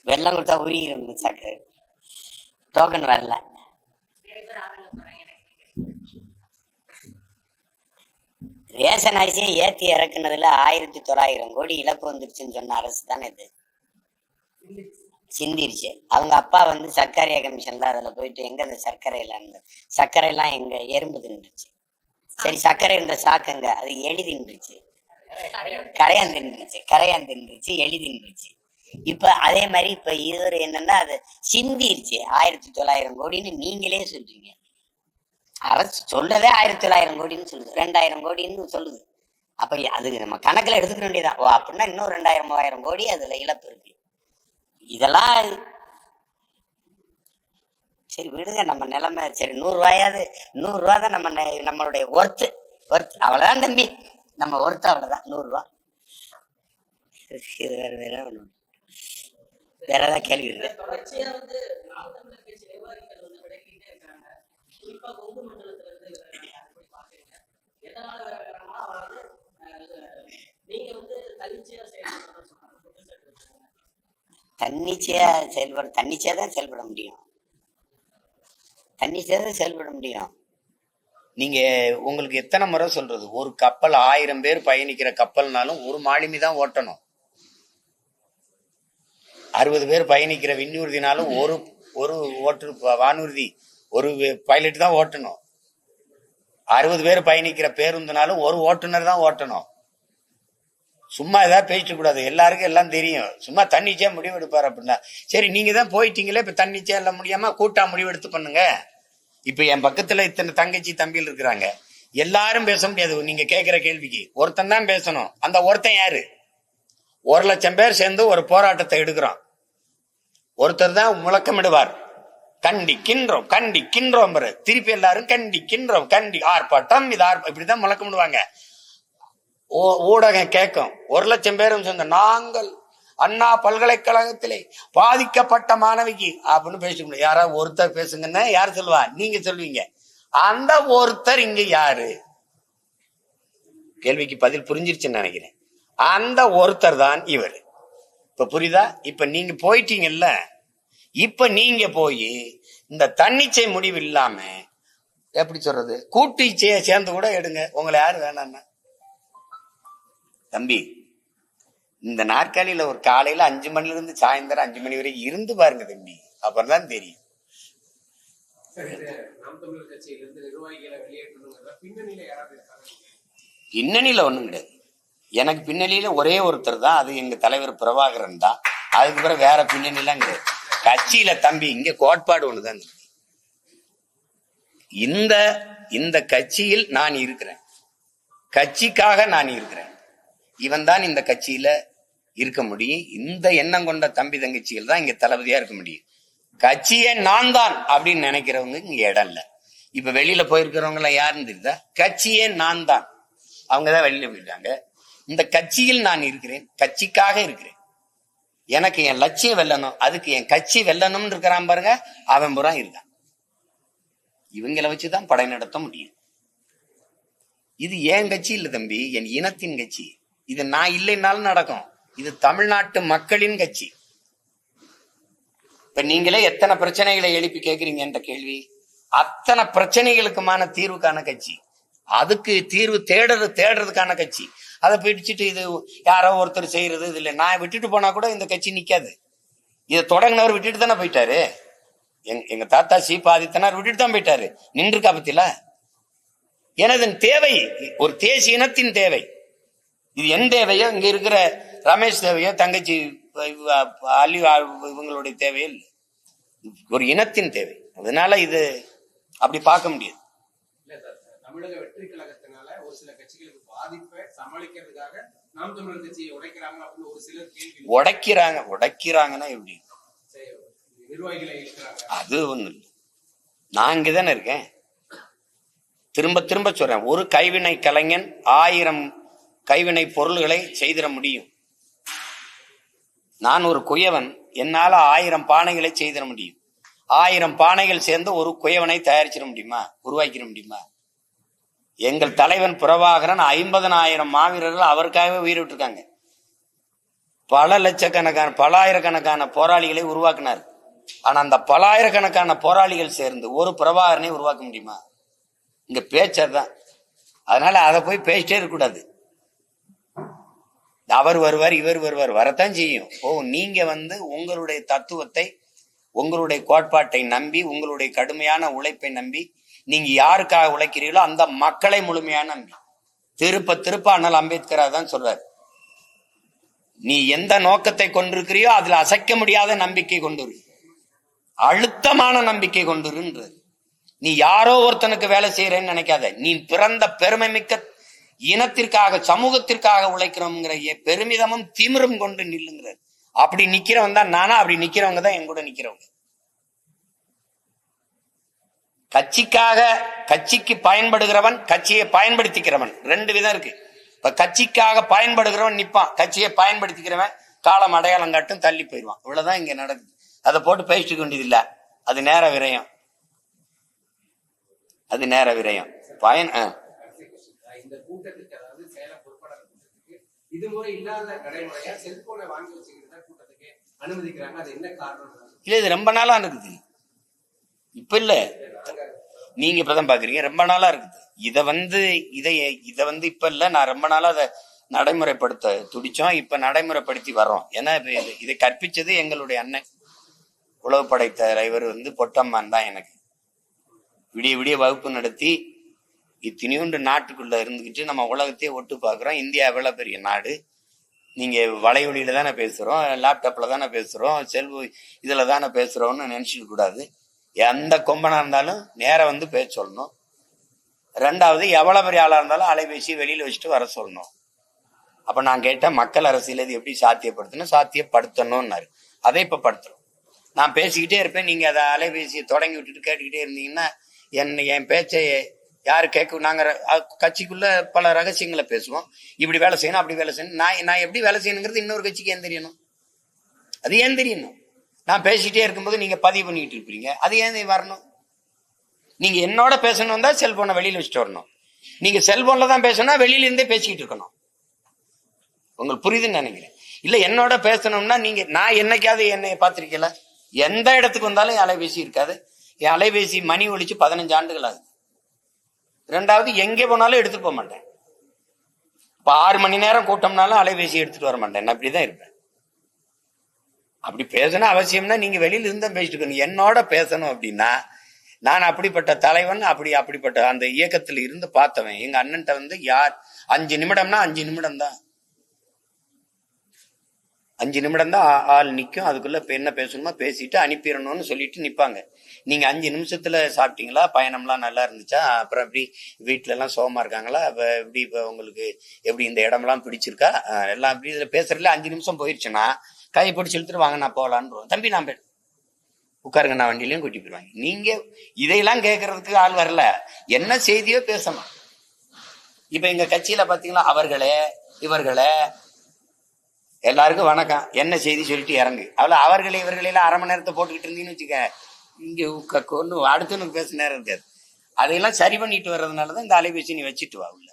வெள்ளம் கொடுத்தா உருகிடும் சர்க்கரை. டோக்கன் வரல. ரேஷன் அரிசியை ஏத்தி இறக்குனதுல 1900 கோடி இழப்பு வந்துருச்சுன்னு சொன்ன அரசு தானே இது. சிந்திருச்சு. அவங்க அப்பா சர்க்கரை கமிஷன்ல அதுல போயிட்டு எங்க அந்த சர்க்கரை எல்லாம் எங்க எறும்பு தின்றுச்சு. சரி, சர்க்கரை என்ற சாக்கங்க அது எலி தின்றுச்சு, கரையான் தின்றுச்சு, எலி தின்றுச்சு. இப்ப அதே மாதிரி இப்ப இது என்னன்னா அது சிந்திருச்சு. 1900 கோடின்னு நீங்களே சொல்றீங்க. அரசு சொல்றதே 1900 கோடின்னு சொல்லுது, 2000 கோடின்னு சொல்லுது. அப்ப அது நம்ம கணக்குல எடுத்துக்க வேண்டியதான். அப்படின்னா இன்னும் 2000-3000 கோடி அதுல இழப்பு இருக்கு. இதெல்லாம் சரி விடுங்க, நம்ம நிலைமை சரி. 100 ரூபாயாவது 100 ரூபா தான் நம்மளுடைய ஒர்த்து. அவ்வளவுதான் தம்பி, நம்ம ஒர்த்து அவ்வளவுதான் 100 ரூபா. வேற ஏதாவது கேள்வி இருக்கு? தன்னிச்சையா தான் செயல்பட முடியும். நீங்க உங்களுக்கு எத்தனை முறை சொல்றது? ஒரு கப்பல் 1000 பேர் பயணிக்கிற கப்பல்னாலும் ஒரு மாலுமி தான் ஓட்டணும். 60 பேர் பயணிக்கிற விண்ணூர்தினாலும் ஒரு வானூர்தி ஒரு பைலட் தான் ஓட்டணும். 60 பேர் பயணிக்கிற பேருந்துனாலும் ஒரு ஓட்டுநர் தான் ஓட்டணும். சும்மா ஏதாவது பேசிட்டு கூடாது. எல்லாருக்கும் எல்லாம் தெரியும். சும்மா தன்னிச்சையா முடிவு எடுப்பாரு அப்படின்னா சரி, நீங்க தான் போயிட்டீங்களே, இப்ப தன்னிச்சையா எல்லாம் முடியாம கூட்டா முடிவு எடுத்து பண்ணுங்க. இப்ப என் பக்கத்துல இத்தனை தங்கச்சி தம்பிகள் இருக்கிறாங்க, எல்லாரும் பேச முடியாது. நீங்க கேட்கிற கேள்விக்கு ஒருத்தன் தான் பேசணும். அந்த ஒருத்தன் யாரு? 1,00,000 பேர் சேர்ந்து ஒரு போராட்டத்தை எடுக்கிறோம். ஒருத்தர் தான் முழக்கமிடுவார், கண்டிக்கின்றோம். திருப்பி எல்லாரும் கண்டிக்கின்றோம், ஆர்ப்பாட்டம், இது இப்படிதான் முழக்கமிடுவாங்க. ஊடகம் கேட்கும். 1,00,000 பேரும் சொந்த நாங்கள் அண்ணா பல்கலைக்கழகத்திலே பாதிக்கப்பட்ட மாணவிக்கு அப்படின்னு பேச முடியும். யாராவது ஒருத்தர் பேசுங்கன்னா யார் சொல்லுவா? நீங்க சொல்லுவீங்க. அந்த ஒருத்தர் இங்க யாரு? கேள்விக்கு பதில் புரிஞ்சிருச்சுன்னு நினைக்கிறேன். அந்த ஒருத்தர் தான் இவர். இப்ப புரியுதா? இப்ப நீங்க போயிட்டீங்கல்ல, இப்ப நீங்க போய் இந்த தன்னிச்சை முடிவு இல்லாம எப்படி சொல்றது, கூட்டு இச்சையை சேர்ந்து கூட எடுங்க. உங்களை யாரு வேணான்னா தம்பி, இந்த நாற்காலியில ஒரு காலையில 5 மணில இருந்து சாயந்தரம் 5 மணி வரைக்கும் இருந்து பாருங்க தம்பி, அப்புறம் தான் தெரியும். பின்னணியில ஒண்ணும் கிடையாது. எனக்கு பின்னணியில ஒரே ஒருத்தர் தான், அது எங்க தலைவர் பிரபாகரன் தான். அதுக்கு பிறகு வேற பின்னணிலாம் கிடையாது. கட்சியில தம்பி இங்க கோட்பாடு ஒண்ணுதான். இந்த கட்சியில் நான் இருக்கிறேன், கட்சிக்காக நான் இருக்கிறேன். இவன் தான் இந்த கட்சியில இருக்க முடியும். இந்த எண்ணம் கொண்ட தம்பி தங்கச்சிகள் தான் இங்க தளபதியா இருக்க முடியும். கட்சியே நான் தான் அப்படின்னு நினைக்கிறவங்க இங்க இடம் இல்ல. இப்ப வெளியில போயிருக்கிறவங்க எல்லாம் யாருன்னு தெரியுதா? கட்சியே நான் தான், அவங்கதான் வெளியில போயிட்டாங்க. இந்த கட்சியில் நான் இருக்கிறேன், கட்சிக்காக இருக்கிறேன். எனக்கு என் லட்சியம் வெல்லணும், அதுக்கு என் கட்சி வெல்லணும்னு இருக்கிறான் பாருங்க, அவன் புறம் இருக்கான். இவங்களை வச்சுதான் படை நடத்த முடியும். இது என் கட்சி இல்ல தம்பி, என் இனத்தின் கட்சி. இது நான் இல்லைன்னாலும் நடக்கும். இது தமிழ்நாட்டு மக்களின் கட்சி. இப்ப நீங்களே எத்தனை பிரச்சனைகளை எழுப்பி கேட்கிறீங்க என்ற கேள்வி, அத்தனை பிரச்சனைகளுக்குமான தீர்வுக்கான கட்சி, அதுக்கு தீர்வு தேடுறதுக்கான கட்சி. அதை பிடிச்சிட்டு இது யாரோ ஒருத்தர் செய்யறது இது இல்லை. நான் விட்டுட்டு போனா கூட இந்த கட்சி நிக்காது. இதை தொடங்கினவர் விட்டுட்டு தானே போயிட்டாரு. எங்க தாத்தா சீபாதித்தனார் விட்டுட்டு தான் போயிட்டாரு. நின்றுக்கா பத்தில. எனது தேவை ஒரு தேசிய இனத்தின் தேவை. இது என் தேவையோ இங்க இருக்கிற ரமேஷ் தேவையோ தங்கச்சி அலி இவங்களுடைய தேவையோ இல்லை, ஒரு இனத்தின் தேவை. அதனால இது அப்படி பார்க்க முடியாது. தமிழக வெற்றி கழகத்தினால ஒரு சில கட்சிகளுக்கு பாதிப்பை சமாளிக்கிறதுக்காக நாம் தமிழர் கட்சியை உடைக்கிறாங்க அப்படின்னு ஒரு சிலர் கேள்வி உடைக்கிறாங்கன்னா எப்படி நிர்வாகிகளை இழுக்கிறாங்க. அது ஒண்ணு இல்லை, நான் இங்கதானே இருக்கேன். திரும்ப திரும்ப சொல்றேன், ஒரு கைவினை கலைஞன் 1000 கைவினை பொருள்களை செய்திட முடியும். நான் ஒரு குயவன், என்னால 1000 பானைகளை செய்திட முடியும். 1000 பானைகள் சேர்ந்து ஒரு குயவனை தயாரிச்சிட முடியுமா, உருவாக்கிட முடியுமா? எங்கள் தலைவன் பிரபாகரன் 50,000 மாவீரர்கள் அவருக்காகவே உயிர் விட்டுருக்காங்க. பல லட்சக்கணக்கான பல ஆயிரக்கணக்கான போராளிகளை உருவாக்கினார். ஆனா அந்த பல ஆயிரக்கணக்கான போராளிகள் சேர்ந்து ஒரு பிரபாகரனை உருவாக்க முடியுமா? இங்க பேச்சதான். அதனால அதை போய் பேசிட்டே இருக்கக்கூடாது. அவர் வருவார், இவர் வருவார், வரத்தான் செய்யும். நீங்க உங்களுடைய தத்துவத்தை, உங்களுடைய கோட்பாட்டை நம்பி, உங்களுடைய கடுமையான உழைப்பை நம்பி, நீங்க யாருக்காக உழைக்கிறீங்களோ அந்த மக்களை முழுமையான நம்பி, திருப்ப அண்ணல் அம்பேத்கர் தான் சொல்றாரு, நீ எந்த நோக்கத்தை கொண்டிருக்கிறியோ அதுல அசைக்க முடியாத நம்பிக்கை கொண்டிரு, அழுத்தமான நம்பிக்கை கொண்டிருன்றது. நீ யாரோ ஒருத்தனுக்கு வேலை செய்யறேன்னு நினைக்காத, நீ பிறந்த பெருமை மிக்க இனத்திற்காக சமூகத்திற்காக உழைக்கிறோம்ங்கிற பெருமிதமும் திமிரும் கொண்டு நில்லுங்கிறார். அப்படி நிக்கிறவன் தான் நானா, அப்படி நிக்கிறவங்க தான் என் கூட நிக்கிறவங்க. கட்சிக்கு பயன்படுகிறவன், கட்சியை பயன்படுத்திக்கிறவன், 2 விதம் இருக்கு. இப்ப கட்சிக்காக பயன்படுகிறவன் நிப்பான், கட்சியை பயன்படுத்திக்கிறவன் காலம் அடையாளம் காட்டும் தள்ளி போயிடுவான். இவ்வளவுதான் இங்க நடக்குது. அதை போட்டு பேசிட்டு வேண்டியது இல்ல, அது நேர விரயம். அது நேர விரயம். இந்த கூட்டத்துக்கு, அதாவது சேலம் பொறுப்பாளர் கூட்டத்துக்கு இது முறை இல்லாத நடைமுறையா செல்போனை வாங்கி வச்சுக்கிட்டு கூட்டத்துக்கு அனுமதிக்கிறாங்க. அது என்ன காரணம்? இல்ல, இது ரொம்ப நாளா இருக்குது. இப்ப இல்ல, நீங்க இப்பதான் பாக்குறீங்க, ரொம்ப நாளா இருக்குது. இத இப்ப இல்ல, நான் ரொம்ப நாளா அதை நடைமுறைப்படுத்த துடிச்சோம். இப்ப நடைமுறைப்படுத்தி வர்றோம். ஏன்னா இதை கற்பிச்சது எங்களுடைய அண்ணன் உளவுப்படை தலைவர் பொட்டம்மான் தான். எனக்கு விடிய விடிய வகுப்பு நடத்தி இத்தனையோண்டு நாட்டுக்குள்ள இருந்துகிட்டு நம்ம உலகத்தையே ஒட்டு பாக்குறோம். இந்தியா எவ்வளவு பெரிய நாடு, நீங்க வலையொலியில தானே பேசுறோம், லேப்டாப்ல தானே பேசுறோம், செல்வு இதுல தானே பேசுறோம்னு நினைச்சிக்க கூடாது. எந்த கொம்பனா இருந்தாலும் நேரம் பேச சொல்லணும். 2வது, எவ்வளவு பெரிய ஆளா இருந்தாலும் அலைபேசி வெளியில வச்சுட்டு வர சொல்லணும். அப்ப நான் கேட்டேன், மக்கள் அரசியல் இது எப்படி சாத்தியப்படுத்தணும்? சாத்தியப்படுத்தணும்னாரு. அதை இப்ப படுத்துறோம். நான் பேசிக்கிட்டே இருப்பேன், நீங்க அதை அலைபேசியை தொடங்கி விட்டுட்டு கேட்டுக்கிட்டே இருந்தீங்கன்னா என் பேச்சை யாரு கேட்க? நாங்க கட்சிக்குள்ள பல ரகசியங்களை பேசுவோம். இப்படி வேலை செய்யணும், அப்படி வேலை செய்யணும். நான் எப்படி வேலை செய்யணுங்கிறது இன்னொரு கட்சிக்கு ஏன் தெரியணும்? அது ஏன் தெரியணும்? நான் பேசிட்டே இருக்கும்போது நீங்க பதிவு பண்ணிட்டு இருப்பீங்க, அது ஏன் வரணும்? நீங்க என்னோட பேசணும் தான் செல்போனை வெளியில வச்சுட்டு வரணும். நீங்க செல்போன்ல தான் பேசணும்னா வெளியில இருந்தே பேசிக்கிட்டு இருக்கணும். உங்களுக்கு புரியுதுன்னு நினைக்கிறேன். இல்ல, என்னோட பேசணும்னா நான் என்னைக்காவது என்னைய பார்த்திருக்கல? எந்த இடத்துக்கு வந்தாலும் என் அலைபேசி இருக்காது. என் அலைபேசி மணி ஒழிச்சு 15 ஆண்டுகள் ஆகுது. 2வது, எங்கே போனாலும் எடுத்துட்டு போக மாட்டேன். இப்ப 6 மணி நேரம் கூட்டம்னாலும் அலைபேசி எடுத்துட்டு வர மாட்டேன். நான் அப்படிதான் இருப்பேன். அப்படி பேசணும் அவசியம்னா நீங்க வெளியில இருந்தா பேசிட்டு இருக்கணும். என்னோட பேசணும் அப்படின்னா நான் அப்படிப்பட்ட தலைவன், அப்படிப்பட்ட அந்த இயக்கத்துல இருந்து பார்த்தவன். எங்க அண்ணன்ட்ட யார் 5 நிமிடம்னா 5 நிமிடம் தான், 5 நிமிடம் தான் ஆள் நிற்கும். அதுக்குள்ள என்ன பேசணுமோ பேசிட்டு அனுப்பிடணும்னு சொல்லிட்டு நிப்பாங்க. நீங்க 5 நிமிஷத்துல சாப்பிட்டீங்களா, பயணம்லாம் நல்லா இருந்துச்சா, அப்புறம் எப்படி வீட்டுல எல்லாம் சோகமா இருக்காங்களா, எப்படி இப்ப உங்களுக்கு எப்படி இந்த இடம்லாம் பிடிச்சிருக்கா, எல்லாம் அப்படி இதுல பேசுறதுல 5 நிமிஷம் போயிருச்சுன்னா கையை பிடிச்சி இழுத்துட்டு வாங்க நான் போகலான்னு தம்பி நான் போயிட்டு உட்காருங்க, நான் வண்டியிலையும் கூட்டி போயிடுவாங்க. நீங்க இதையெல்லாம் கேட்கறதுக்கு ஆள் வரல, என்ன செய்தியோ பேசணும். இப்ப எங்க கட்சியில பாத்தீங்களா, அவர்களே இவர்களே எல்லாருக்கும் வணக்கம், என்ன செய்தி சொல்லிட்டு இறங்கு. அவ்வளோ அவர்களை இவர்களெல்லாம் அரை மணி நேரத்தை போட்டுக்கிட்டு இருந்தீங்கன்னு வச்சுக்க, இங்கே கொண்டு அடுத்தவனுக்கு பேச நேரம் இருக்காது. அதையெல்லாம் சரி பண்ணிட்டு வர்றதுனால தான் இந்த அலைபேசி நீ வச்சுட்டு வா உள்ள.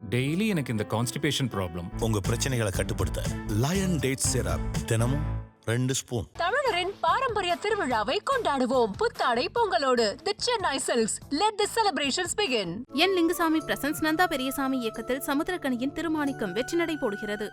டெய்லி எனக்கு இந்த கான்ஸ்டிபேஷன் ப்ராப்ளம். உங்க பிரச்சனைகளை கட்டுப்படுத்த லயன் டேட் சிரப் தினமும் 2 ஸ்பூன். தமிழரின் பாரம்பரிய திருவிழாவை கொண்டாடுவோம் புத்தாடை பொங்கலோடு. The Chennai silks, let the celebrations begin. N Lingusamy presents Nandha Periyasamy இயக்கத்தில் சமுத்திரக்கனியின் திருமாணிக்கம் வெற்றி நடை போடுகிறது.